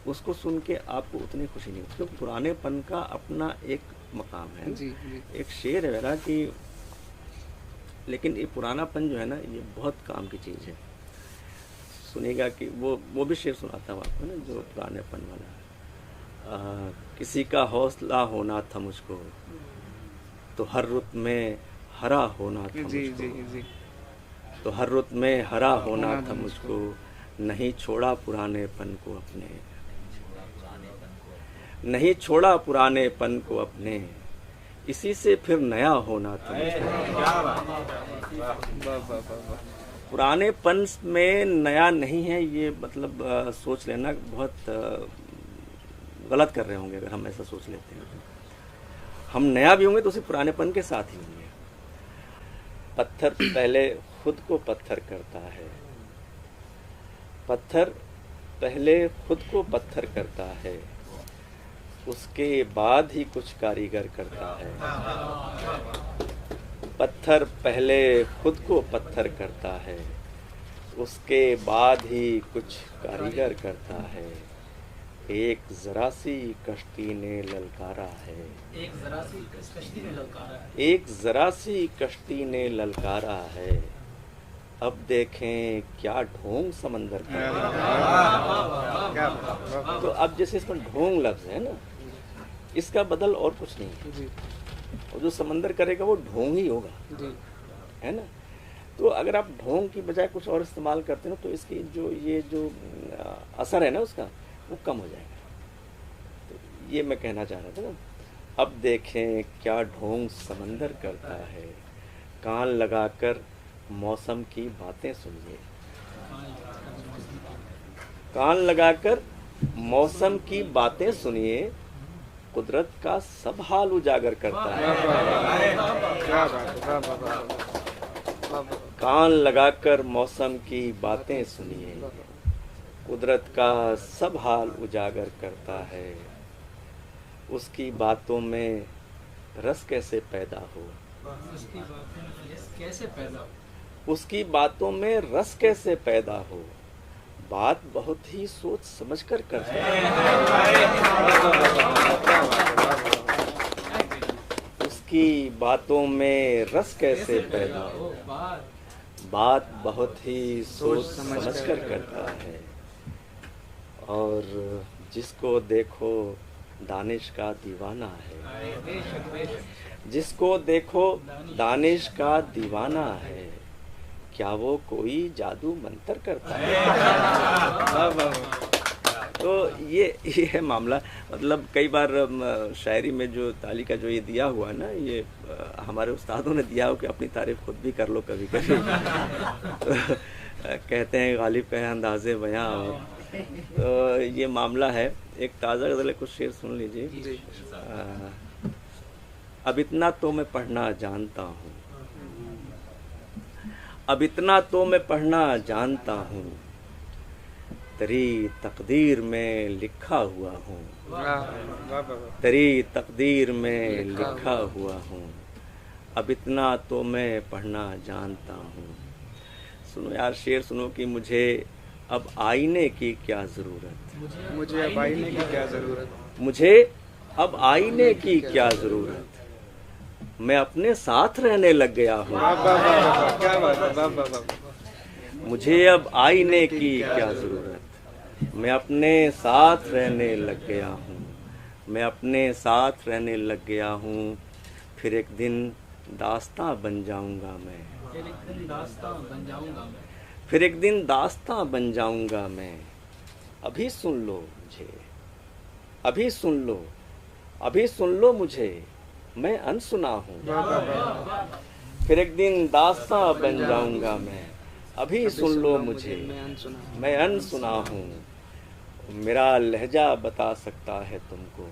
उसको सुन के आपको उतनी खुशी नहीं होती। क्योंकि पुरानेपन का अपना एक मकाम है। जी जी, एक शेर है मेरा कि, लेकिन ये पुरानापन जो है ना, ये बहुत काम की चीज़ है। सुनिएगा कि वो भी शेर सुनाता हूँ आपको ना, जो पुरानेपन वाला। किसी का हौसला होना था मुझको, तो हर रुत में हरा होना था जी मुझको, जी जी, तो हर रुत में हरा होना था मुझको। नहीं छोड़ा पुरानेपन को अपने, नहीं छोड़ा पुरानेपन को अपने, इसी से फिर नया होना था मुझको। वाह वाह वाह वाह, पुरानेपन में नया नहीं है, ये मतलब सोच लेना बहुत गलत कर रहे होंगे अगर हम ऐसा सोच लेते हैं। हम नया भी होंगे तो उसी पुरानेपन के साथ ही होंगे। पत्थर पहले खुद को पत्थर करता है, पत्थर पहले खुद को पत्थर करता है, उसके बाद ही कुछ कारीगर करता है। पत्थर पहले खुद को पत्थर करता है, उसके बाद ही कुछ कारीगर करता है। एक जरा सी कश्ती ने ललकारा है, एक जरा सी कश्ती ने ललकारा है, एक जरा सी कश्ती ने ललकारा है। अब देखें क्या ढोंग समंदर का है। क्या बात, तो अब जैसे इसमें ढोंग लफ्ज है ना, इसका बदल और कुछ नहीं है। जी और जो समंदर करेगा वो ढोंग ही होगा, जी, है ना। तो अगर आप ढोंग की बजाय कुछ और इस्तेमाल करते हो तो इसकी जो ये जो असर है ना उसका, वो कम हो जाएगा। तो ये मैं कहना चाह रहा था ना। अब देखें क्या ढोंग समंदर करता है, कान लगाकर मौसम की बातें सुनिए, कान लगाकर मौसम की बातें सुनिए, कुदरत का सब हाल उजागर करता है। क्या बात, वाह वाह वाह वाह, कान लगाकर मौसम की बातें सुनिए, कुदरत का सब हाल उजागर करता है। उसकी बातों में रस कैसे पैदा हो, उसकी बातें कैसे पैदा हो, उसकी बातों में रस कैसे पैदा हो, बात बहुत ही सोच समझ कर करता है। उसकी बातों में रस कैसे पैदा हो, बात बहुत ही सोच समझ कर करता है। और जिसको देखो दानिश का दीवाना है, जिसको देखो दानिश का दीवाना है, क्या वो कोई जादू मंतर करता है। तो ये है मामला। मतलब कई बार शायरी में जो ताली का जो ये दिया हुआ है ना, ये हमारे उस्तादों ने दिया हो कि अपनी तारीफ खुद भी कर लो कभी कभी। कहते हैं गालिब कहे अंदाज़े बयां। तो ये मामला है। एक ताज़ा गज़ल कुछ शेर सुन लीजिए। अब इतना तो मैं पढ़ना जानता हूँ, अब इतना तो मैं पढ़ना जानता हूँ, तेरी तकदीर में लिखा हुआ हूँ, तेरी तकदीर में लिखा हुआ हूँ, अब इतना तो मैं पढ़ना जानता हूँ। सुनो यार शेर सुनो कि मुझे अब आईने की क्या ज़रूरत, मुझे अब आईने की क्या ज़रूरत, मुझे अब आईने की क्या ज़रूरत, मैं अपने साथ रहने लग गया हूँ। क्या बात है। मुझे अब आईने की क्या ज़रूरत, मैं अपने साथ रहने लग गया हूँ, मैं अपने साथ रहने लग गया हूँ। फिर एक दिन दास्तां बन जाऊँगा मैं, फिर एक दिन दास्तां बन जाऊंगा मैं, फिर एक दिन दास्तां बन जाऊँगा मैं। अभी सुन लो मुझे, अभी सुन लो, अभी सुन लो मुझे, मैं अनसुना हूँ। फिर एक दिन दास्तां बन जाऊँगा मैं, अभी सुन लो मुझे, मैं अनसुना हूँ। मेरा लहजा बता सकता है तुमको,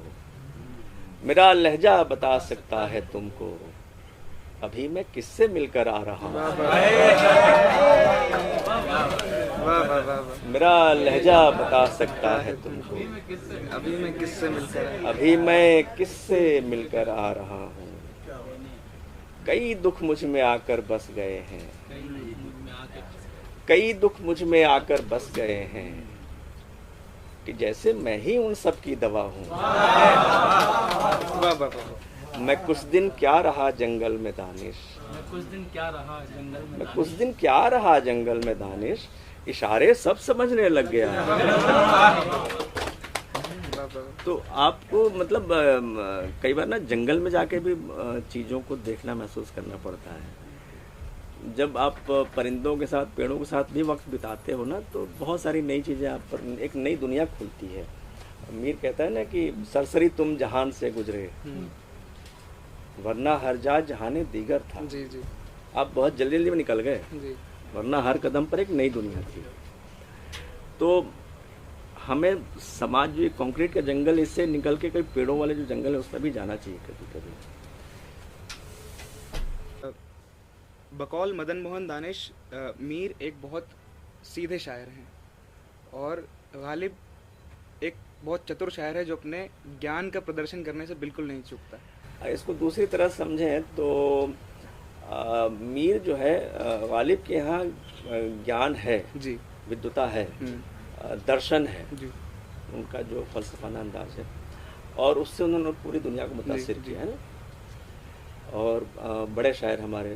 मेरा लहजा बता सकता है तुमको, अभी मैं किससे मिलकर आ रहा हूँ। मेरा लहजा बता सकता है तुमको, अभी मैं किससे मिलकर, अभी मैं किससे मिलकर आ रहा हूँ। कई दुख मुझ में आकर बस गए हैं, कई दुख मुझ में आकर बस गए हैं, कि जैसे मैं ही उन सब की दवा हूँ। मैं कुछ दिन क्या रहा जंगल में दानिश, मैं कुछ दिन क्या रहा जंगल में, मैं कुछ दिन क्या रहा जंगल में दानिश, इशारे सब समझने लग गया। तो आपको मतलब कई बार ना जंगल में जाके भी चीज़ों को देखना महसूस करना पड़ता है। जब आप परिंदों के साथ पेड़ों के साथ भी वक्त बिताते हो ना, तो बहुत सारी नई चीज़ें आप पर, एक नई दुनिया खुलती है। मीर कहता है ना कि सरसरी तुम जहान से गुजरे, वरना हर जा जहाने दीगर था। जी जी। आप बहुत जल्दी जल्दी में निकल गए, जी। वरना हर कदम पर एक नई दुनिया थी। तो हमें समाज जो कंक्रीट का जंगल, इससे निकल के कई पेड़ों वाले जो जंगल है उस पर भी जाना चाहिए कभी कभी। बकौल मदन मोहन दानिश, मीर एक बहुत सीधे शायर हैं और गालिब एक बहुत चतुर शायर है जो अपने ज्ञान का प्रदर्शन करने से बिल्कुल नहीं चूकता। इसको दूसरी तरह समझें तो मीर जो है, गालिब के यहाँ ज्ञान है जी, विद्वता है, दर्शन है जी उनका जो फलसफाना अंदाज है, और उससे उन्होंने पूरी दुनिया को मुतासिर जी, किया है ना। और बड़े शायर हमारे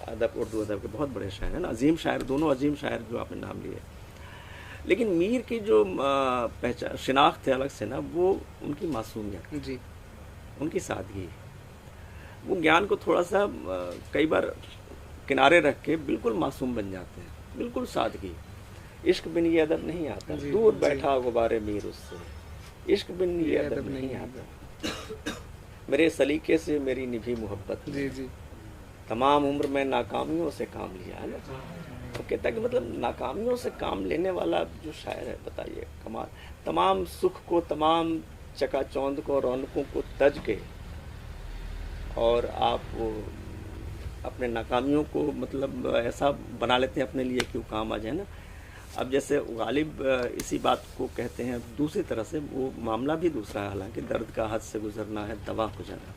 अदब, उर्दू अदब के बहुत बड़े शायर हैं ना, अजीम शायर, दोनों अजीम शायर जो आपने नाम लिए। लेकिन मीर की जो पहचान शिनाख्त है अलग से ना, वो उनकी मासूमियत जी, उनकी सादगी। वो ज्ञान को थोड़ा सा कई बार किनारे रख के बिल्कुल मासूम बन जाते हैं, बिल्कुल सादगी। इश्क बिन ये अदब नहीं आता, दूर बैठा गुबारे मीर उससे, इश्क बिन ये अदब नहीं आता, मेरे सलीके से मेरी निभी मोहब्बत, जी जी, तमाम उम्र में नाकामियों से काम लिया है ना। तो कहता है कि मतलब नाकामियों से काम लेने वाला जो शायर है, बताइए कमाल। तमाम सुख को, तमाम चकाचौंध को, रौनकों को तज के, और आप वो अपने नाकामियों को मतलब ऐसा बना लेते हैं अपने लिए कि वो काम आ जाए ना। अब जैसे गालिब इसी बात को कहते हैं दूसरी तरह से, वो मामला भी दूसरा है, हालांकि दर्द का हद से गुजरना है दवा हो जाना।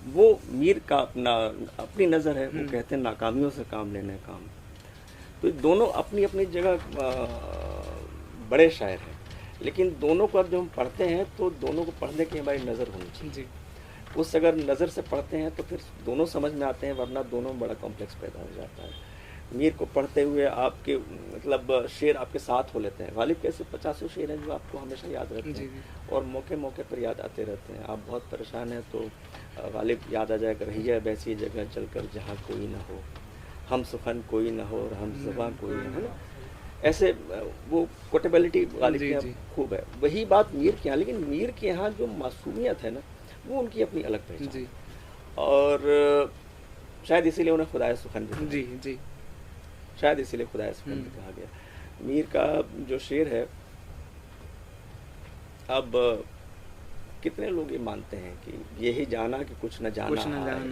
वो मीर का अपनी नज़र है। वो कहते हैं नाकामियों से काम लेना है काम। तो दोनों अपनी अपनी जगह बड़े शायर हैं, लेकिन दोनों को अब जब हम पढ़ते हैं तो दोनों को पढ़ने की हमारी नज़र होनी चाहिए जी उस अगर नज़र से पढ़ते हैं तो फिर दोनों समझ में आते हैं, वरना दोनों में बड़ा कॉम्प्लेक्स पैदा हो जाता है। मीर को पढ़ते हुए आपके मतलब शेर आपके साथ हो लेते हैं। गालिब कैसे 50 शेर हैं जो आपको हमेशा याद रहते जी हैं और मौके मौके पर याद आते रहते हैं। आप बहुत परेशान हैं तो गालिब याद आ जाएगा, रहिए वैसी जगह चलकर जहाँ कोई ना हो, हम सुखन कोई ना हो और हम ज़बां कोई ना, है ना। ऐसे वो कोटेबिलिटी गालिब जी, के जी। यहाँ खूब है। वही बात मीर के यहाँ, लेकिन मीर के यहाँ जो मासूमियत है ना, वो उनकी अपनी अलग पहचान जी है। और शायद इसीलिए उन्हें खुदाए सुखन भी कहा जी गया। जी शायद इसीलिए खुदाए सुखन भी कहा गया। मीर का जो शेर है, अब कितने लोग ये मानते हैं कि यही जाना कि कुछ न जाना कुछ न है, जाना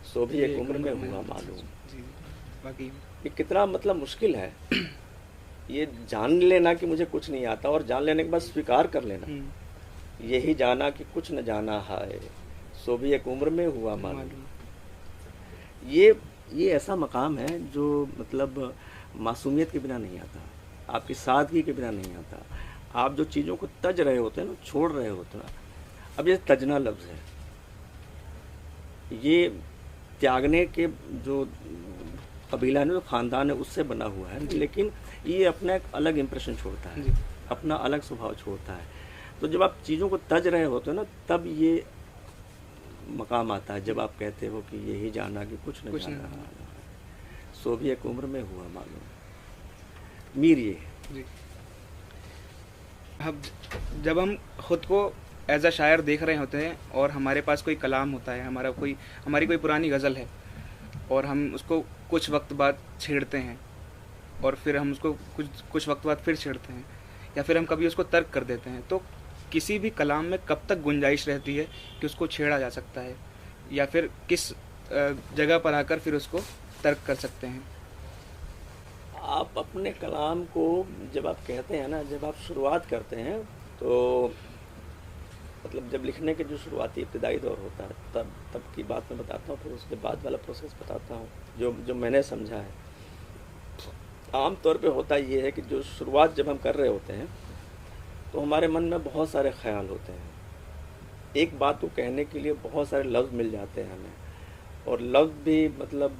सो भी एक उम्र में हुआ मालूम। जी बाकी ये कितना मतलब मुश्किल है ये जान लेना कि मुझे कुछ नहीं आता, और जान लेने के बाद स्वीकार कर लेना, यही जाना कि कुछ न जाना है, सो भी एक उम्र में हुआ मालूम। ये ऐसा मकाम है जो मतलब मासूमियत के बिना नहीं आता, आपकी सादगी के बिना नहीं आता। आप जो चीज़ों को तज रहे होते हैं ना, छोड़ रहे होते हैं। अब ये तजना लफ्ज़ है, ये त्यागने के जो कबीला है, जो ख़ानदान है, उससे बना हुआ है, लेकिन ये अपना एक अलग इम्प्रेशन छोड़ता है, अपना अलग स्वभाव छोड़ता है। तो जब आप चीज़ों को तज रहे होते हो ना, तब ये मकाम आता है जब आप कहते हो कि यही जाना कि कुछ न जाना, सो भी एक उम्र में हुआ मालूम। मीर ये जी अब जब हम खुद को एज अ शायर देख रहे होते हैं और हमारे पास कोई कलाम होता है, हमारी कोई पुरानी गज़ल है और हम उसको कुछ वक्त बाद छेड़ते हैं और फिर हम उसको कुछ वक्त बाद फिर छेड़ते हैं, या फिर हम कभी उसको तर्क कर देते हैं, तो किसी भी कलाम में कब तक गुंजाइश रहती है कि उसको छेड़ा जा सकता है, या फिर किस जगह पर आकर फिर उसको तर्क कर सकते हैं? आप अपने कलाम को जब आप कहते हैं ना, जब आप शुरुआत करते हैं तो मतलब जब लिखने के जो शुरुआती इब्तदाई दौर होता है, तब की बात मैं बताता हूँ, फिर उसके बाद वाला प्रोसेस बताता हूँ जो मैंने समझा है। आम तौर पे होता ये है कि जो शुरुआत जब हम कर रहे होते हैं तो हमारे मन में बहुत सारे ख्याल होते हैं। एक बात को कहने के लिए बहुत सारे लफ्ज़ मिल जाते हैं हमें, और लफ्ज़ भी मतलब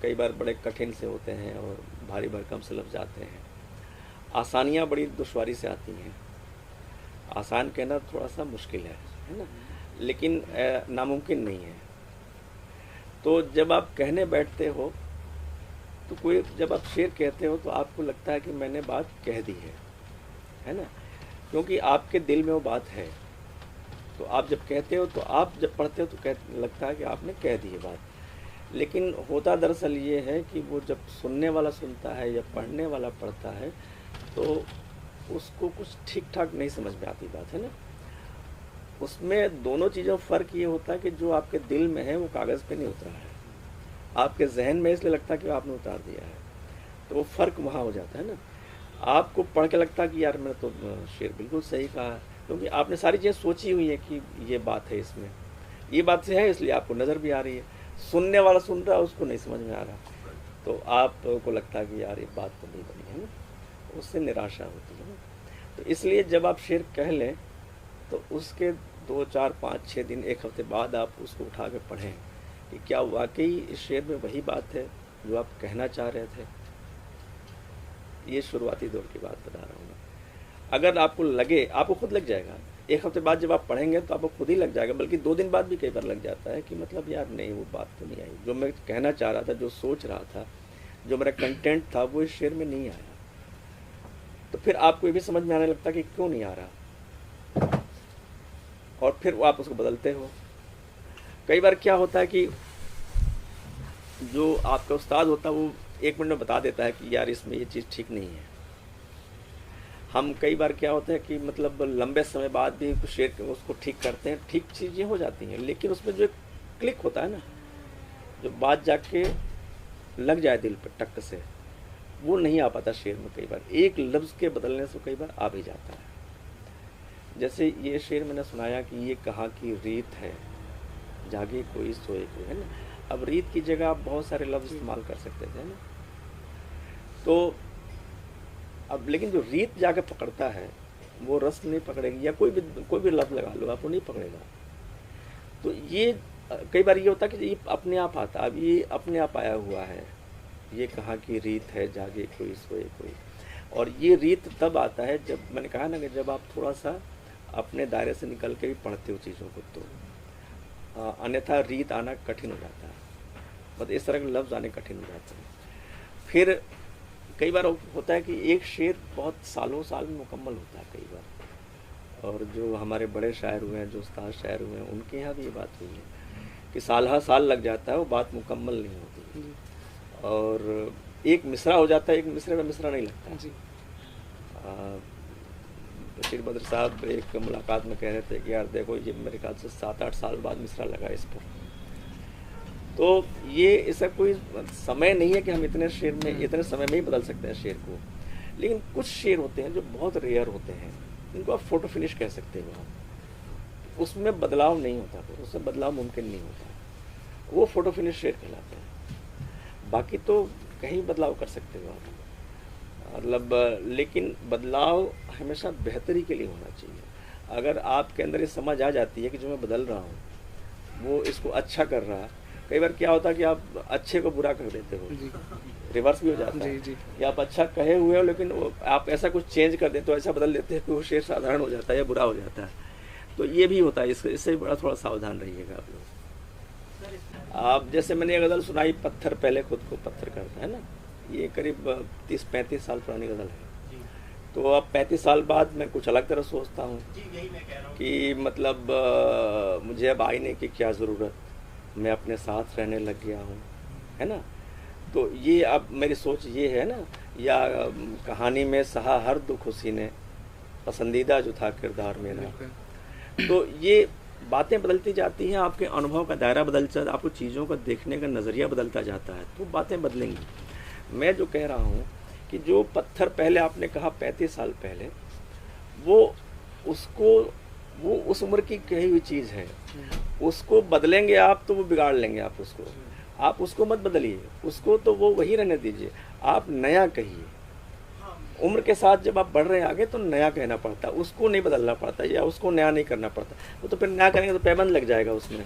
कई बार बड़े कठिन से होते हैं और भारी भरकम से लफ्ज़ आते हैं। आसानियाँ बड़ी दुश्वारी से आती हैं। आसान कहना थोड़ा सा मुश्किल है ना, लेकिन नामुमकिन नहीं है। तो जब आप कहने बैठते हो तो जब आप शेर कहते हो तो आपको लगता है कि मैंने बात कह दी है ना, क्योंकि आपके दिल में वो बात है। तो आप जब कहते हो तो आप जब पढ़ते हो तो लगता है कि आपने कह दी है बात, लेकिन होता दरअसल ये है कि वो जब सुनने वाला सुनता है या पढ़ने वाला पढ़ता है तो उसको कुछ ठीक ठाक नहीं समझ में आती बात, है ना। उसमें दोनों चीज़ों फ़र्क ये होता है कि जो आपके दिल में है वो कागज़ पे नहीं उतरा है, आपके जहन में इसलिए लगता है कि आपने उतार दिया है, तो वो फ़र्क वहाँ हो जाता है ना। आपको पढ़ के लगता है कि यार मैंने तो शेर बिल्कुल सही कहा है, क्योंकि आपने सारी चीज़ें सोची हुई है कि ये बात है, इसमें ये बात से है, इसलिए आपको नज़र भी आ रही है। सुनने वाला सुन रहा है, उसको नहीं समझ में आ रहा, तो आपको लगता है कि यार ये बात तो नहीं बनी, है ना, उससे निराशा होती है ना। तो इसलिए जब आप शेर कह लें तो उसके 2, 4, 5, 6 दिन, 1 हफ्ते बाद आप उसको उठा के पढ़ें कि क्या वाकई इस शेर में वही बात है जो आप कहना चाह रहे थे। ये शुरुआती दौर की बात बता रहा हूँ मैं। अगर आपको लगे, आपको खुद लग जाएगा, 1 हफ्ते बाद जब आप पढ़ेंगे तो आपको खुद ही लग जाएगा, बल्कि 2 दिन बाद भी कई बार लग जाता है कि मतलब यार नहीं, वो बात तो नहीं आई, जो मैं कहना चाह रहा था, जो सोच रहा था, जो मेरा कंटेंट था, वो इस शेर में नहीं आया। तो फिर आपको ये भी समझ में आने लगता कि क्यों नहीं आ रहा, और फिर वो आप उसको बदलते हो। कई बार क्या होता है कि जो आपका उस्ताद होता है वो 1 मिनट में बता देता है कि यार इसमें ये चीज़ ठीक नहीं है। हम कई बार क्या होता है कि मतलब लंबे समय बाद भी कुछ शेर उसको ठीक करते हैं, ठीक चीज़ें हो जाती हैं, लेकिन उसमें जो एक क्लिक होता है ना, जो बात जाके लग जाए दिल पर टक से, वो नहीं आ पाता शेर में। कई बार एक लफ्ज़ के बदलने से कई बार आ भी जाता है। जैसे ये शेर मैंने सुनाया कि ये कहाँ की रीत है, जागे कोई सोए कोई, है ना। अब रीत की जगह आप बहुत सारे लफ्ज़ इस्तेमाल कर सकते थे, है ना। तो अब लेकिन जो रीत जाके पकड़ता है वो रस्म नहीं पकड़ेगी, या कोई भी लफ्ज़ लगा लो आप, वो नहीं पकड़ेगा। तो ये कई बार ये होता है कि ये अपने आप आता, अब ये अपने आप आया हुआ है, ये कहाँ की रीत है, जागे कोई सोए कोई। और ये रीत तब आता है जब, मैंने कहा ना कि जब आप थोड़ा सा अपने दायरे से निकल के भी पढ़ते हो चीज़ों को, तो अन्यथा रीत आना कठिन हो जाता है, मतलब इस तरह के लफ्ज़ आने कठिन हो जाते हैं। फिर कई बार होता है कि एक शेर बहुत सालों साल में मुकम्मल होता है कई बार, और जो हमारे बड़े शायर हुए हैं, जो उस्ताद शायर हुए हैं, उनके यहाँ भी ये बात हुई है कि साल हर साल लग जाता है, वो बात मुकम्मल नहीं होती, और एक मिसरा हो जाता है, एक मिसरे में मिसरा नहीं लगता जी। बशीर बद्र साहब एक मुलाकात में कह रहे थे कि यार देखो, ये मेरे ख्याल से 7-8 साल बाद मिसरा लगा इस पर। तो ये ऐसा कोई समय नहीं है कि हम इतने शेर में, इतने समय में ही बदल सकते हैं शेर को। लेकिन कुछ शेर होते हैं जो बहुत रेयर होते हैं, इनको आप फोटो फिनिश कह सकते हो आप, उसमें बदलाव नहीं होता, तो उसमें बदलाव मुमकिन नहीं होता, वो फोटो फिनिश शेर कहलाते हैं। बाकी तो कहीं बदलाव कर सकते हो आप, मतलब, लेकिन बदलाव हमेशा बेहतरी के लिए होना चाहिए। अगर आपके अंदर ये समझ आ जाती है कि जो मैं बदल रहा हूँ वो इसको अच्छा कर रहा है, कई बार क्या होता है कि आप अच्छे को बुरा कर देते हो, रिवर्स भी हो जाता है कि आप अच्छा कहे हुए हो लेकिन आप ऐसा कुछ चेंज कर देते हो, ऐसा बदल देते हैं कि वो शेर साधारण हो जाता है या बुरा हो जाता है। तो ये भी होता है, इससे बड़ा थोड़ा सावधान रहिएगा आप लोग। आप जैसे मैंने ये गज़ल सुनाई, पत्थर पहले खुद को पत्थर करता है ना, ये करीब 30-35 साल पुरानी गज़ल है। तो अब 35 साल बाद मैं कुछ अलग तरह सोचता हूँ कि मतलब मुझे अब आईने की क्या ज़रूरत, मैं अपने साथ रहने लग गया हूँ, है ना। तो ये अब मेरी सोच ये है ना, या कहानी में सहा हर दुख उसी ने, पसंदीदा जो था किरदार मेरा। तो ये बातें बदलती जाती हैं, आपके अनुभव का दायरा बदलता जाता है, आपको चीज़ों को देखने का नज़रिया बदलता जाता है, तो बातें बदलेंगी। मैं जो कह रहा हूँ कि जो पत्थर पहले आपने कहा 35 साल पहले, वो उस उम्र की कही हुई चीज़ है, उसको बदलेंगे आप तो वो बिगाड़ लेंगे आप उसको मत बदलिए, उसको तो वो वही रहने दीजिए, आप नया कहिए। उम्र के साथ जब आप बढ़ रहे हैं आगे तो नया कहना पड़ता है, उसको नहीं बदलना पड़ता या उसको नया नहीं करना पड़ता। वो तो फिर नया करेंगे तो पैबंद लग जाएगा उसमें।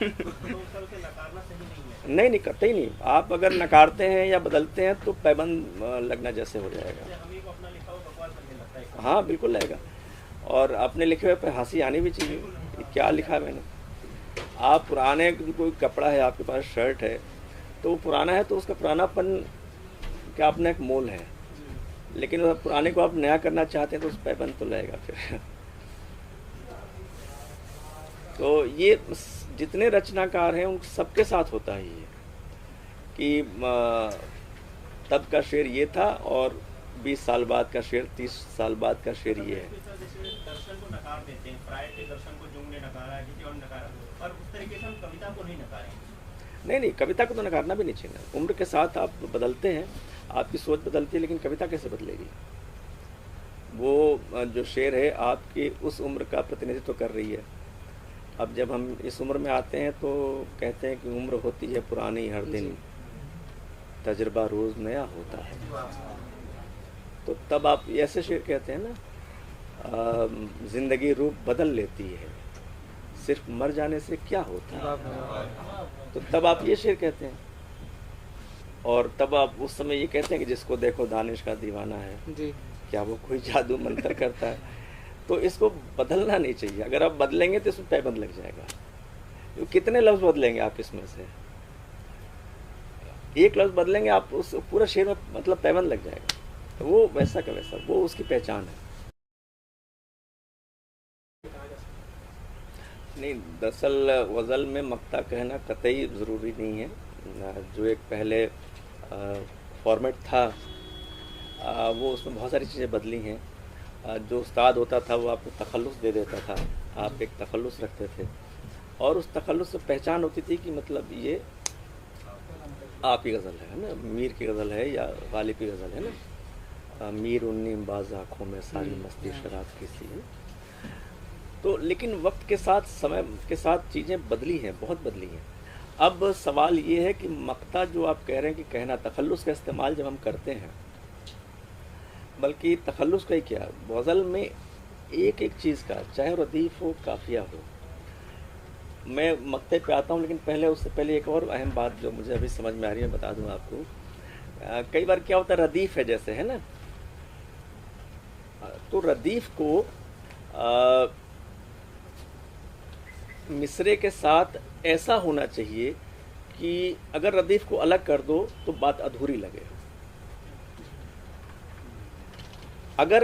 नहीं करते ही नहीं। आप अगर नकारते हैं या बदलते हैं तो पैबंद लगना जैसे हो जाएगा। हाँ बिल्कुल लगेगा, और अपने लिखे हुए पे हंसी आनी भी चाहिए। क्या लिखा है मैंने, आप पुराने कोई कपड़ा है आपके पास, शर्ट है, तो वो पुराना है तो उसका पुरानापन का अपना एक मोल है, लेकिन पुराने को आप नया करना चाहते हैं तो उस पैबंद तो लगेगा फिर। तो ये जितने रचनाकार हैं उन सबके साथ होता है ये कि तब का शेर ये था और 20 साल बाद का शेर, 30 साल बाद का शेर ये है। दर्शन को नकार देते हैं, प्राय के दर्शन को जुंग ने नकारा, किसी और नकारा, पर उस तरीके से हम कविता को नहीं नकारेंगे। नहीं, कविता को तो नकारना भी नहीं चाहिए। उम्र के साथ आप बदलते हैं, आपकी सोच बदलती है, लेकिन कविता कैसे बदलेगी? वो जो शेर है आपकी उस उम्र का प्रतिनिधित्व कर रही है। अब जब हम इस उम्र में आते हैं तो कहते हैं कि उम्र होती है पुरानी हर दिन, तजुर्बा रोज़ नया होता है। तो तब आप ऐसे शेर कहते हैं ना, ज़िंदगी रूप बदल लेती है, सिर्फ मर जाने से क्या होता है। तो तब आप ये शेर कहते हैं, और तब आप उस समय ये कहते हैं कि जिसको देखो दानिश का दीवाना है जी, क्या वो कोई जादू मंत्र करता है। तो इसको बदलना नहीं चाहिए। अगर आप बदलेंगे तो इसमें पैबंद लग जाएगा। तो कितने लफ्ज़ बदलेंगे आप इसमें से? एक लफ्ज़ बदलेंगे आप, उस पूरा शेर में मतलब पैबंद लग जाएगा। तो वो वैसा का वैसा, वो उसकी पहचान है। नहीं, दरअसल गज़ल में मक्ता कहना कतई ज़रूरी नहीं है। जो एक पहले फॉर्मेट था, वो उसमें बहुत सारी चीज़ें बदली हैं। जो उस्ताद होता था वो आपको तखल्लुस दे देता था, आप एक तखल्लुस रखते थे, और उस तखल्लुस से पहचान होती थी कि मतलब ये आप ही गज़ल है ना, मीर की गज़ल है या गालिब की गज़ल है ना। मीर उन्नी बाज़ आँखों में सारी मस्ती शराब की सी। तो लेकिन वक्त के साथ, समय के साथ चीज़ें बदली हैं, बहुत बदली हैं। अब सवाल ये है कि मक्ता जो आप कह रहे हैं कि कहना, तखल्लुस का इस्तेमाल जब हम करते हैं, बल्कि तखल्लुस का ही क्या, गज़ल में एक एक चीज़ का, चाहे रदीफ़ हो, काफ़िया हो, मैं मक्ते पे आता हूँ, लेकिन पहले, उससे पहले एक और अहम बात जो मुझे अभी समझ में आ रही है बता दूँ आपको। कई बार क्या होता है, रदीफ़ है जैसे, है ना, तो रदीफ़ को मिसरे के साथ ऐसा होना चाहिए कि अगर रदीफ़ को अलग कर दो तो बात अधूरी लगे। अगर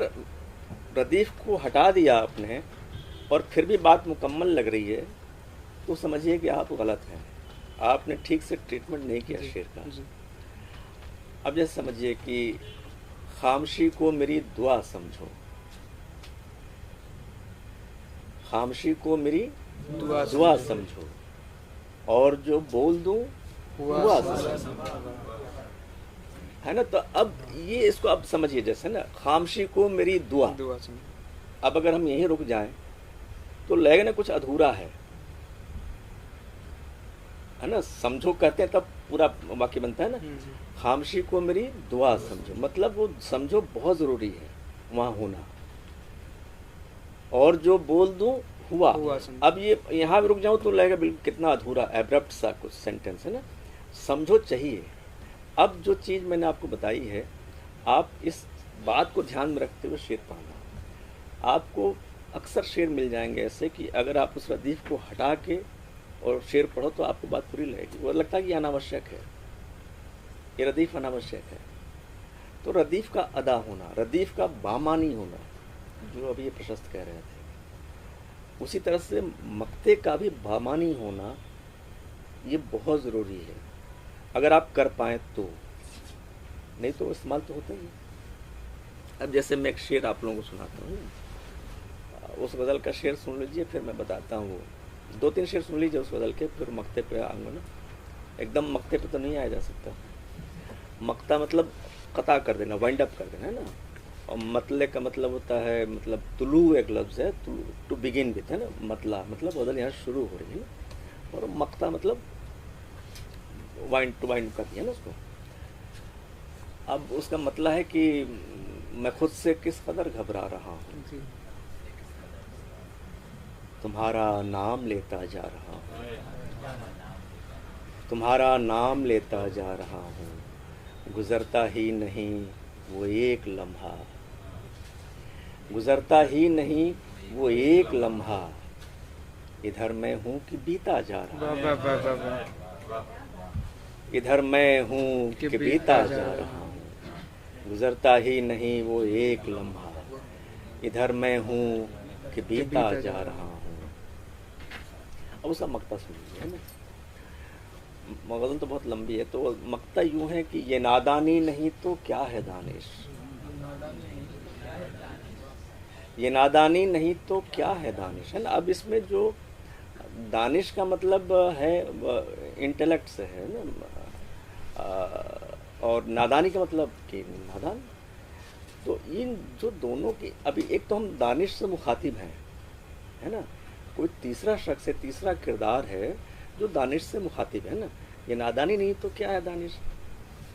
रदीफ़ को हटा दिया आपने और फिर भी बात मुकम्मल लग रही है, तो समझिए कि आप गलत हैं, आपने ठीक से ट्रीटमेंट नहीं किया शेर का। अब जैसे समझिए कि खामोशी को मेरी दुआ समझो, खामोशी को मेरी दुआ समझो, और जो बोल दूं हुआ समझो, है ना। तो अब ये, इसको अब समझिए, जैसे ना, खामोशी को मेरी दुआ। अब अगर हम यहीं रुक जाएं तो लगेगा ना कुछ अधूरा है ना। समझो कहते हैं तब पूरा वाक्य बनता है ना। खामोशी को मेरी दुआ समझो, मतलब वो समझो बहुत ज़रूरी है वहाँ होना, और जो बोल दूं हुआ। अब ये यहाँ भी रुक जाऊं तो लगेगा बिल्कुल कितना अधूरा, एब्रप्ट सा कुछ सेंटेंस है ना। समझो चाहिए। अब जो चीज़ मैंने आपको बताई है, आप इस बात को ध्यान में रखते हुए शेर पढ़ना। आपको अक्सर शेर मिल जाएंगे ऐसे कि अगर आप उस रदीफ़ को हटा के और शेर पढ़ो तो आपको बात पूरी लगेगी। वो लगता है कि अनावश्यक है, ये रदीफ़ अनावश्यक है। तो रदीफ़ का अदा होना, रदीफ़ का बामानी होना, जो अभी ये प्रशस्त कह रहे थे, उसी तरह से मक्ते का भी बामानी होना ये बहुत ज़रूरी है, अगर आप कर पाएँ तो, नहीं तो इस्तेमाल तो होता ही है। अब जैसे मैं एक शेर आप लोगों को सुनाता हूँ, उस गज़ल का शेर सुन लीजिए, फिर मैं बताता हूँ। वो 2-3 शेर सुन लीजिए उस गज़ल के, फिर मक्ते पे आऊँगा ना। एकदम मक्ते पे तो नहीं आया जा सकता। मक्ता मतलब कता कर देना, वाइंड अप कर देना, है ना। और मतले का मतलब होता है, मतलब तुलू एक लफ्ज़ है, टू बिगिन विथ, है ना। मतला मतलब गज़ल यहाँ शुरू हो रही है, और मक्ता मतलब वाइंड, टू वाइंड करती है ना उसको। अब उसका मतलब है कि मैं खुद से किस कदर घबरा रहा हूँ, तुम्हारा नाम लेता जा रहा हूँ, तुम्हारा नाम लेता जा रहा हूँ, गुज़रता ही नहीं वो एक लम्हा, गुज़रता ही नहीं वो एक लम्हा, इधर मैं हूँ कि बीता जा रहा हूँ, इधर मैं हूँ कि बीता जा रहा हूँ, गुज़रता ही नहीं वो एक लम्हा, इधर मैं हूँ कि बीता जा रहा हूँ। अब उसका मक्ता सुन लीजिए, है ना। गज़ल तो बहुत लंबी है, तो मक्ता यूँ है कि ये नादानी नहीं तो क्या है दानिश, ये नादानी नहीं तो क्या है दानिश, है ना। अब इसमें जो दानिश का मतलब है इंटेलेक्ट से है ना, और नादानी का मतलब कि नादान। तो इन जो दोनों की, अभी एक तो हम दानिश से मुखातिब हैं, है ना, कोई तीसरा शख्स है, तीसरा किरदार है जो दानिश से मुखातिब है ना। ये नादानी नहीं तो क्या है दानिश,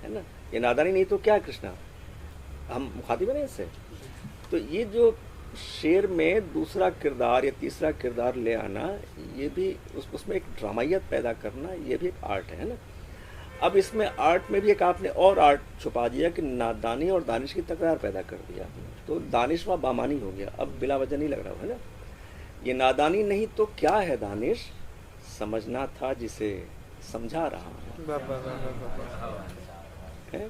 है ना, ये नादानी नहीं तो क्या है कृष्णा, हम मुखातिब हैं इससे। तो ये जो शेर में दूसरा किरदार या तीसरा किरदार ले आना, ये भी उसमें एक ड्रामाइयत पैदा करना, ये भी एक आर्ट है ना। अब इसमें आर्ट में भी एक आपने और आर्ट छुपा दिया कि नादानी और दानिश की तकरार पैदा कर दिया, तो दानिश व बामानी हो गया, अब बिला वजह नहीं लग रहा है ना। ये नादानी नहीं तो क्या है दानिश, समझना था जिसे समझा रहा है।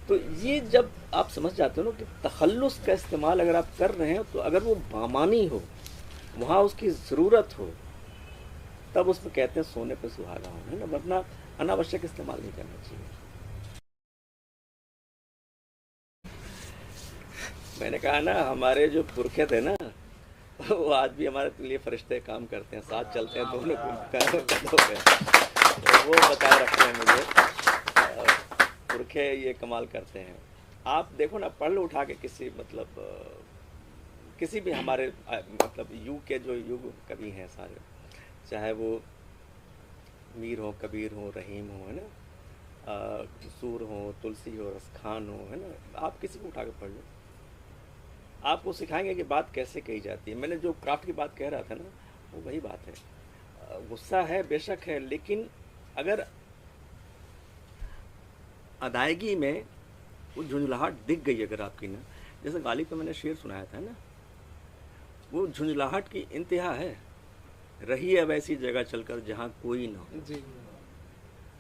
तो ये जब आप समझ जाते हो ना कि तखल्लुस का इस्तेमाल अगर आप कर रहे हैं, तो अगर वो बामानी हो, वहाँ उसकी ज़रूरत हो, तब उसमें कहते हैं सोने पे सुहागा हो, है ना, वरना अनावश्यक इस्तेमाल नहीं करना चाहिए। मैंने कहा ना, हमारे जो पुरखे थे ना, वो आज भी हमारे लिए फरिश्ते काम करते हैं, साथ चलते हैं दोनों कदमों पे, तो वो बताए रखते हैं मुझे, पुरखे ये कमाल करते हैं। आप देखो ना, पढ़ लो उठा के किसी मतलब किसी भी हमारे मतलब युग के जो युग कवि हैं सारे, चाहे वो मीर हो, कबीर हो, रहीम हो, है ना, सूर हो, तुलसी हो, रसखान हो, है ना, आप किसी को उठा के पढ़ लो, आपको सिखाएंगे कि बात कैसे कही जाती है। मैंने जो क्राफ्ट की बात कह रहा था ना, वो वही बात है। गुस्सा है बेशक है, लेकिन अगर अदायगी में वो झुंझलाहट दिख गई अगर आपकी ना, जैसे गालिब का मैंने शेर सुनाया था ना, वो झुंझलाहट की इंतहा है। रही अब ऐसी जगह चलकर जहाँ कोई ना हो, जी,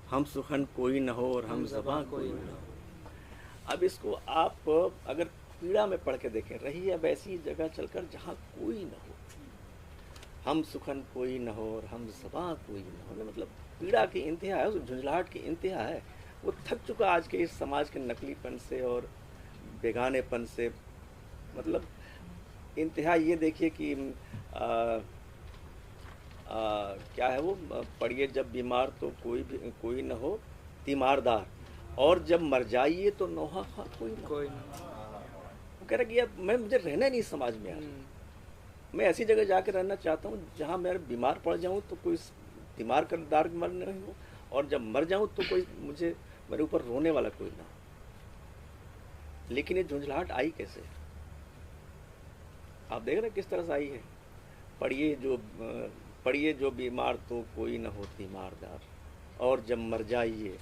हम सुखन कोई न हो और हम ज़बां कोई न हो। अब इसको आप अगर पीड़ा में पढ़ के देखें, रही अब ऐसी जगह चलकर जहाँ कोई न हो, हम सुखन कोई न हो और हम ज़बां कोई न हो, मतलब पीड़ा की इंतहा है, उस झुंझलाहट की इंतहा है। वो थक चुका आज के इस समाज के नकलीपन से और बेगानेपन से। मतलब इंतहा ये देखिए कि क्या है वो, पड़िए जब बीमार तो कोई न हो तीमारदार, और जब मर जाइए तो नौहा खा कोई न हो। कोई नहीं। वो कह रहा कि यार मुझे रहना नहीं समाज में, यार मैं ऐसी जगह जाकर रहना चाहता हूँ जहाँ मैं बीमार पड़ जाऊँ तो कोई तीमारदार मर नहीं हो, और जब मर जाऊँ तो कोई मुझे मेरे ऊपर रोने वाला कोई ना हो। लेकिन ये झुंझलाहट आई कैसे? आप देख रहे हैं किस तरह से आई है। पढ़िए जो बीमार तो कोई न हो तीमारदार, और जब मर जाइए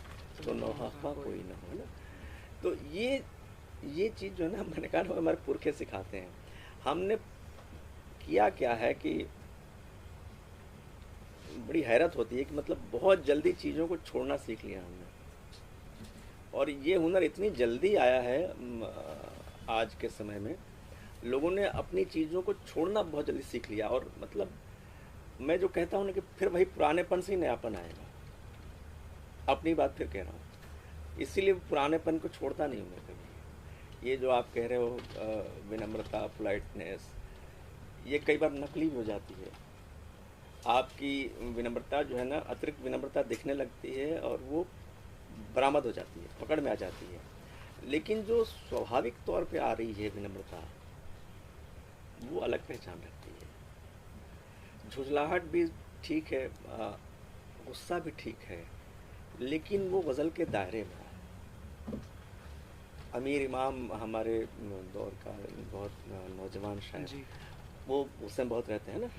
तो नौहाफा कोई न हो ना। तो ये चीज़ जो है ना, मैंने कहा ना, हमारे पुरखे सिखाते हैं। हमने किया क्या है कि बड़ी हैरत होती है कि मतलब बहुत जल्दी चीज़ों को छोड़ना सीख लिया हमने, और ये हुनर इतनी जल्दी आया है आज के समय में, लोगों ने अपनी चीज़ों को छोड़ना बहुत जल्दी सीख लिया। और मतलब मैं जो कहता हूँ ना कि फिर वही पुरानेपन से ही नयापन आएगा। अपनी बात फिर कह रहा हूँ, इसीलिए पुरानेपन को छोड़ता नहीं हूँ मैं कभी। ये जो आप कह रहे हो विनम्रता, पोलाइटनेस, ये कई बार नकली भी हो जाती है। आपकी विनम्रता जो है ना, अतिरिक्त विनम्रता दिखने लगती है और वो बरामद हो जाती है, पकड़ में आ जाती है। लेकिन जो स्वाभाविक तौर पे आ रही है विनम्रता, वो अलग पहचान रखती है। झुंझलाहट भी ठीक है, गुस्सा भी ठीक है, लेकिन वो गज़ल के दायरे में है। अमीर इमाम हमारे दौर का बहुत नौजवान शायर, वो गुस्से में बहुत रहते हैं ना,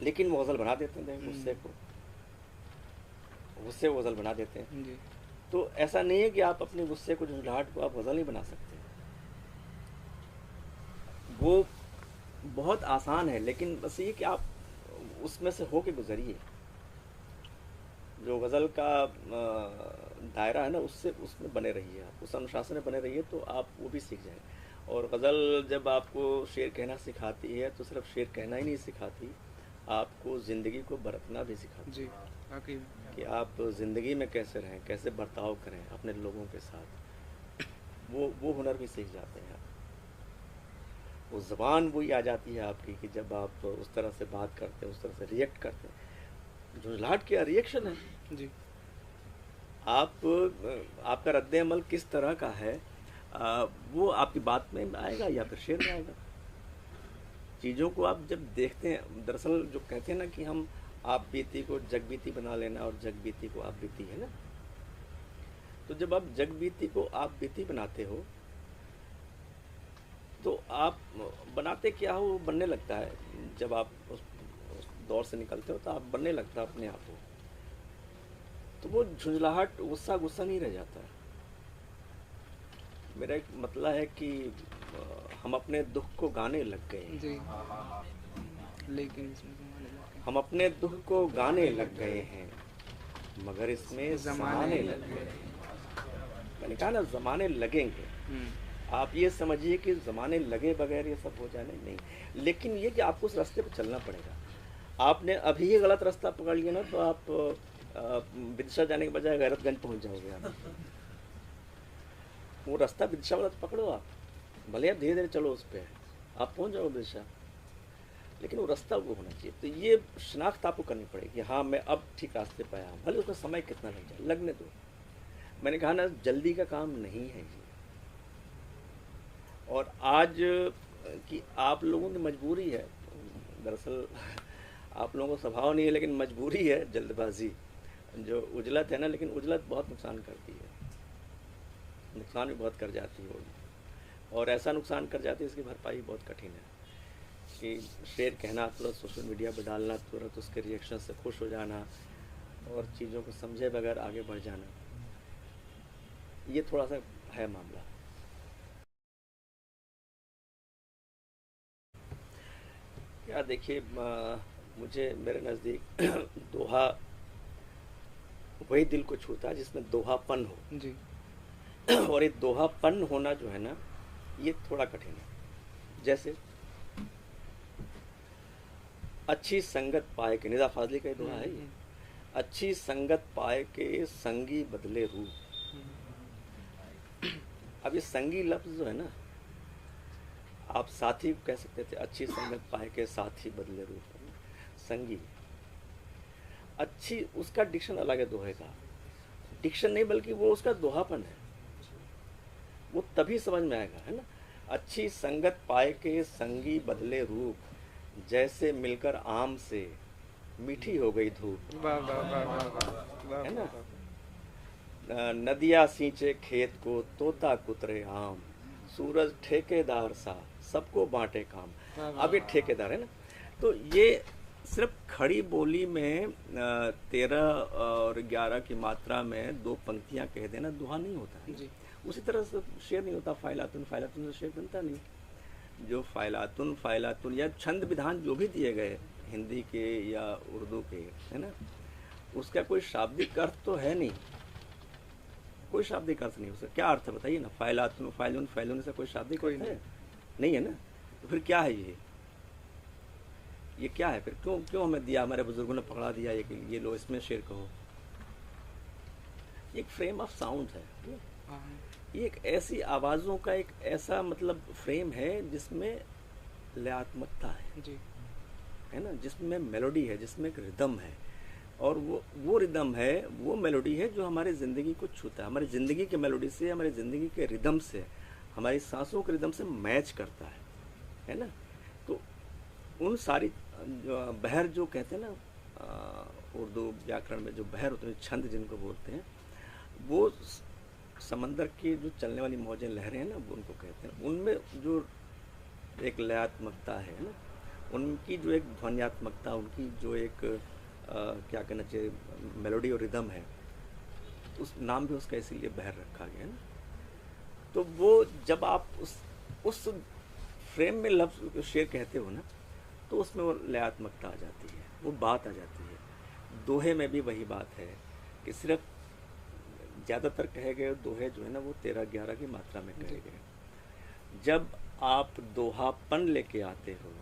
लेकिन वो गज़ल बना देते हैं गुस्से को, गुस्से को गज़ल बना देते हैं जी। तो ऐसा नहीं है कि आप अपने गुस्से को, झुंझलाहट को आप गज़ल नहीं बना सकते। वो बहुत आसान है, लेकिन बस ये कि आप उसमें से होके गुजरिए। जो गज़ल का दायरा है ना, उसमें बने रहिए, आप उस अनुशासन में बने रहिए, तो आप वो भी सीख जाएंगे। और गज़ल जब आपको शेर कहना सिखाती है, तो सिर्फ शेर कहना ही नहीं सिखाती, आपको ज़िंदगी को बरतना भी सिखाती है। जी, वाकई में। कि आप ज़िंदगी में कैसे रहें, कैसे बर्ताव करें अपने लोगों के साथ, वो हुनर भी सीख जाते हैं आप। वो ज़बान वही आ जाती है आपकी कि जब आप उस तरह से बात करते हैं, उस तरह से रिएक्ट करते हैं। झुंझलाहट क्या रिएक्शन है जी। आपका रद्द-ए-अमल किस तरह का है, वो आपकी बात में आएगा या फिर शेर में आएगा। चीज़ों को आप जब देखते हैं, दरअसल जो कहते हैं ना कि हम आप बीती को जग बीती बना लेना और जग बीती को आप बीती, है ना। तो जब आप जग बीती को आप बीती बनाते हो, तो आप बनाते क्या हो, वो बनने लगता है। जब आप उस दौर से निकलते हो तो आप बनने लगता है अपने आप को। तो वो झुंझलाहट, गुस्सा नहीं रह जाता है। मेरा एक मतलब है कि हम अपने दुख को गाने लग गए हैं। जी। लेकिन इसमें ज़माने लग गए। हम अपने दुख को गाने लग गए हैं, मगर इसमें ज़माने लग गए। मैंने कहा ना, ज़माने लगेंगे। आप ये समझिए कि ज़माने लगे बगैर ये सब हो जाने नहीं, लेकिन ये कि आपको उस रास्ते पर चलना पड़ेगा। आपने अभी ये गलत रास्ता पकड़ लिया ना, तो आप विदिशा जाने के बजाय गैरतगंज पहुंच जाओगे। आप वो रास्ता विदिशा वाला तो पकड़ो आप, भले आप धीरे धीरे चलो उस पर, आप पहुंच जाओगे विदिशा, लेकिन वो रास्ता वो होना चाहिए। तो ये शनाख्त आपको करनी पड़ेगी, हाँ मैं अब ठीक रास्ते पर आया हूँ, भले उसमें समय कितना लग जाए, लगने दो। मैंने कहा ना, जल्दी का काम नहीं है ये। और आज कि आप लोगों की मजबूरी है, दरअसल आप लोगों का स्वभाव नहीं है लेकिन मजबूरी है, जल्दबाजी जो उजलत है ना, लेकिन उजलत बहुत नुकसान करती है, नुकसान भी बहुत कर जाती है वो, और ऐसा नुकसान कर जाती है इसकी भरपाई बहुत कठिन है कि शेर कहना, तुरंत सोशल मीडिया पर डालना, तुरंत उसके रिएक्शन से खुश हो जाना और चीज़ों को समझे बगैर आगे बढ़ जाना, ये थोड़ा सा है मामला। क्या देखिए, मुझे मेरे नज़दीक दोहा वही दिल को छूता है जिसमें दोहापन हो जी। और ये दोहापन होना जो है ना, ये थोड़ा कठिन है। जैसे अच्छी संगत पाए के, निदा फाजली का दोहा है ये, अच्छी संगत पाए के संगी बदले रूप। अब ये संगी लफ्ज जो है ना, आप साथी कह सकते थे, अच्छी संगत पाए के साथी बदले रूप, संगी अच्छी, उसका डिक्शन अलग है दोहे का, डिक्शन नहीं बल्कि वो उसका दोहापन है, वो तभी समझ में आएगा, है ना। अच्छी संगत पाए के संगी बदले रूप, जैसे मिलकर आम से मीठी हो गई धूप। वाह वाह वाह वाह वाह, है ना। नदिया सींचे खेत को, तोता कुतरे आम, सूरज ठेकेदार सा, सबको बांटे काम। अब ये ठेकेदार है ना, तो ये सिर्फ खड़ी बोली में 13 और 11 की मात्रा में 2 पंक्तियां कह देना दोहा नहीं होता है जी। उसी तरह से शेर नहीं होता। फाइलातुन फाइलातुन से शेर बनता नहीं। जो फाइलातुन फाइलातुन या छंद विधान जो भी दिए गए हिंदी के या उर्दू के, है ना, उसका कोई शाब्दिक अर्थ तो है नहीं, कोई शाब्दिक अर्थ नहीं। उसका क्या अर्थ है बताइए ना। फाइलातुन फाइलुन फैलुन से कोई शाब्दिक अर्थ है नहीं है ना। तो फिर क्या है ये क्या है फिर? क्यों हमें दिया, हमारे बुजुर्गों ने पकड़ा दिया ये लो इसमें शेर कहो। एक फ्रेम ऑफ साउंड है, ये एक ऐसी आवाज़ों का एक ऐसा मतलब फ्रेम है जिसमें लयात्मकता है जी। है ना, जिसमें मेलोडी है, जिसमें एक रिदम है, और वो रिदम है, वो मेलोडी है जो हमारी ज़िंदगी को छूता है, हमारी ज़िंदगी के मेलोडी से, हमारी ज़िंदगी के रिदम से, हमारी सांसों के रिदम से मैच करता है ना। तो उन सारी बहर जो कहते हैं ना उर्दू व्याकरण में, जो बहर होते हैं, छंद जिनको बोलते हैं, वो समंदर की जो चलने वाली मौजें लहरें हैं ना, वो उनको कहते हैं। उनमें जो एक लयात्मकता है ना, उनकी जो एक ध्वन्यात्मकता, उनकी जो एक क्या कहना चाहिए, मेलोडी और रिदम है, उस नाम भी उसका इसीलिए बहर रखा गया है ना। तो वो जब आप उस फ्रेम में लफ्ज़ शेर कहते हो ना, तो उसमें वो लयात्मकता आ जाती है, वो बात आ जाती है। दोहे में भी वही बात है कि सिर्फ ज़्यादातर कहे गए दोहे जो है ना, वो 13-11 की मात्रा में कहे गए। जब आप दोहापन लेके आते हो,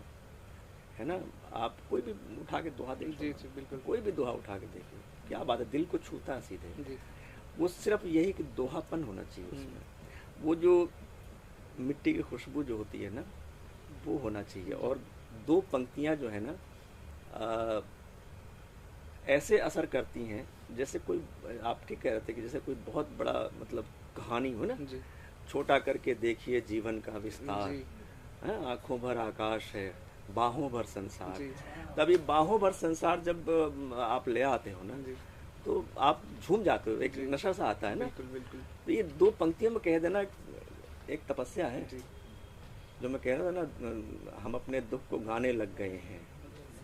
है ना, आप कोई भी उठा के दोहा देखो, जी जी बिल्कुल, कोई भी दोहा उठा के देखो, क्या बात है, दिल को छूता है सीधे। जी। वो सिर्फ यही कि दोहापन होना चाहिए उसमें, वो जो मिट्टी की खुशबू जो होती है ना, वो होना चाहिए। और 2 पंक्तियां जो है ना ऐसे असर करती हैं जैसे कोई, आप ठीक कह रहे थे कि जैसे कोई बहुत बड़ा मतलब कहानी हो ना, जी। छोटा करके देखिए जीवन का विस्तार, है, आंखों भर आकाश है, बाहों भर संसार। तभी बाहों भर संसार जब आप ले आते हो ना, तो आप झूम जाते हो, एक नशा सा आता है ना। बिल्कुल बिल्कुल। तो ये 2 पंक्तियों में कह देना एक तपस्या है। जो मैं कह रहा था ना, हम अपने दुख को गाने लग गए हैं,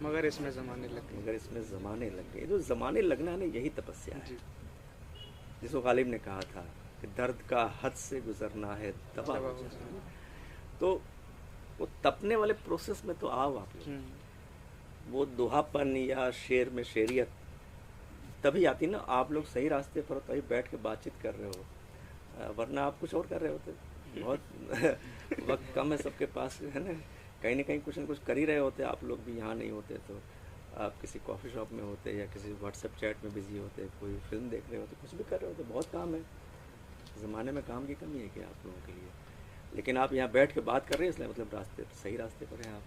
मगर इसमें ज़माने लग गए। मगर इसमें ज़माने लग गए। जो ज़माने लगना है ना, यही तपस्या है। जिसको गालिब ने कहा था कि दर्द का हद से गुजरना है तबाह हो जाना। तो वो तपने वाले प्रोसेस में तो आओ आप लोग। वो दोहापन या शेर में शेरियत तभी आती ना, आप लोग सही रास्ते पर तभी बैठ के बातचीत कर रहे हो, वरना आप कुछ और कर रहे होते। बहुत वक्त कम है सबके पास, है ना कहीं कुछ न कुछ कर ही रहे होते। आप लोग भी यहाँ नहीं होते तो आप किसी कॉफ़ी शॉप में होते, या किसी व्हाट्सएप चैट में बिजी होते, कोई फिल्म देख रहे होते, कुछ भी कर रहे होते। बहुत काम है, ज़माने में काम की कमी है क्या आप लोगों के लिए? लेकिन आप यहाँ बैठ के बात कर रहे हैं, इसलिए मतलब सही रास्ते पर हैं आप।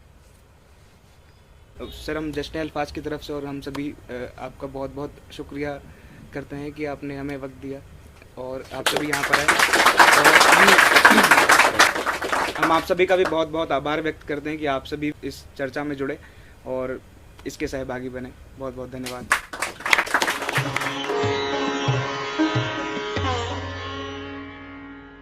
सर, हम जश्न अल्फाज की तरफ से और हम सभी आपका बहुत बहुत शुक्रिया करते हैं कि आपने हमें वक्त दिया और आप सभी यहाँ पर आए। और हम आप सभी का भी बहुत बहुत आभार व्यक्त करते हैं कि आप सभी इस चर्चा में जुड़े और इसके सहभागी बने। बहुत बहुत धन्यवाद।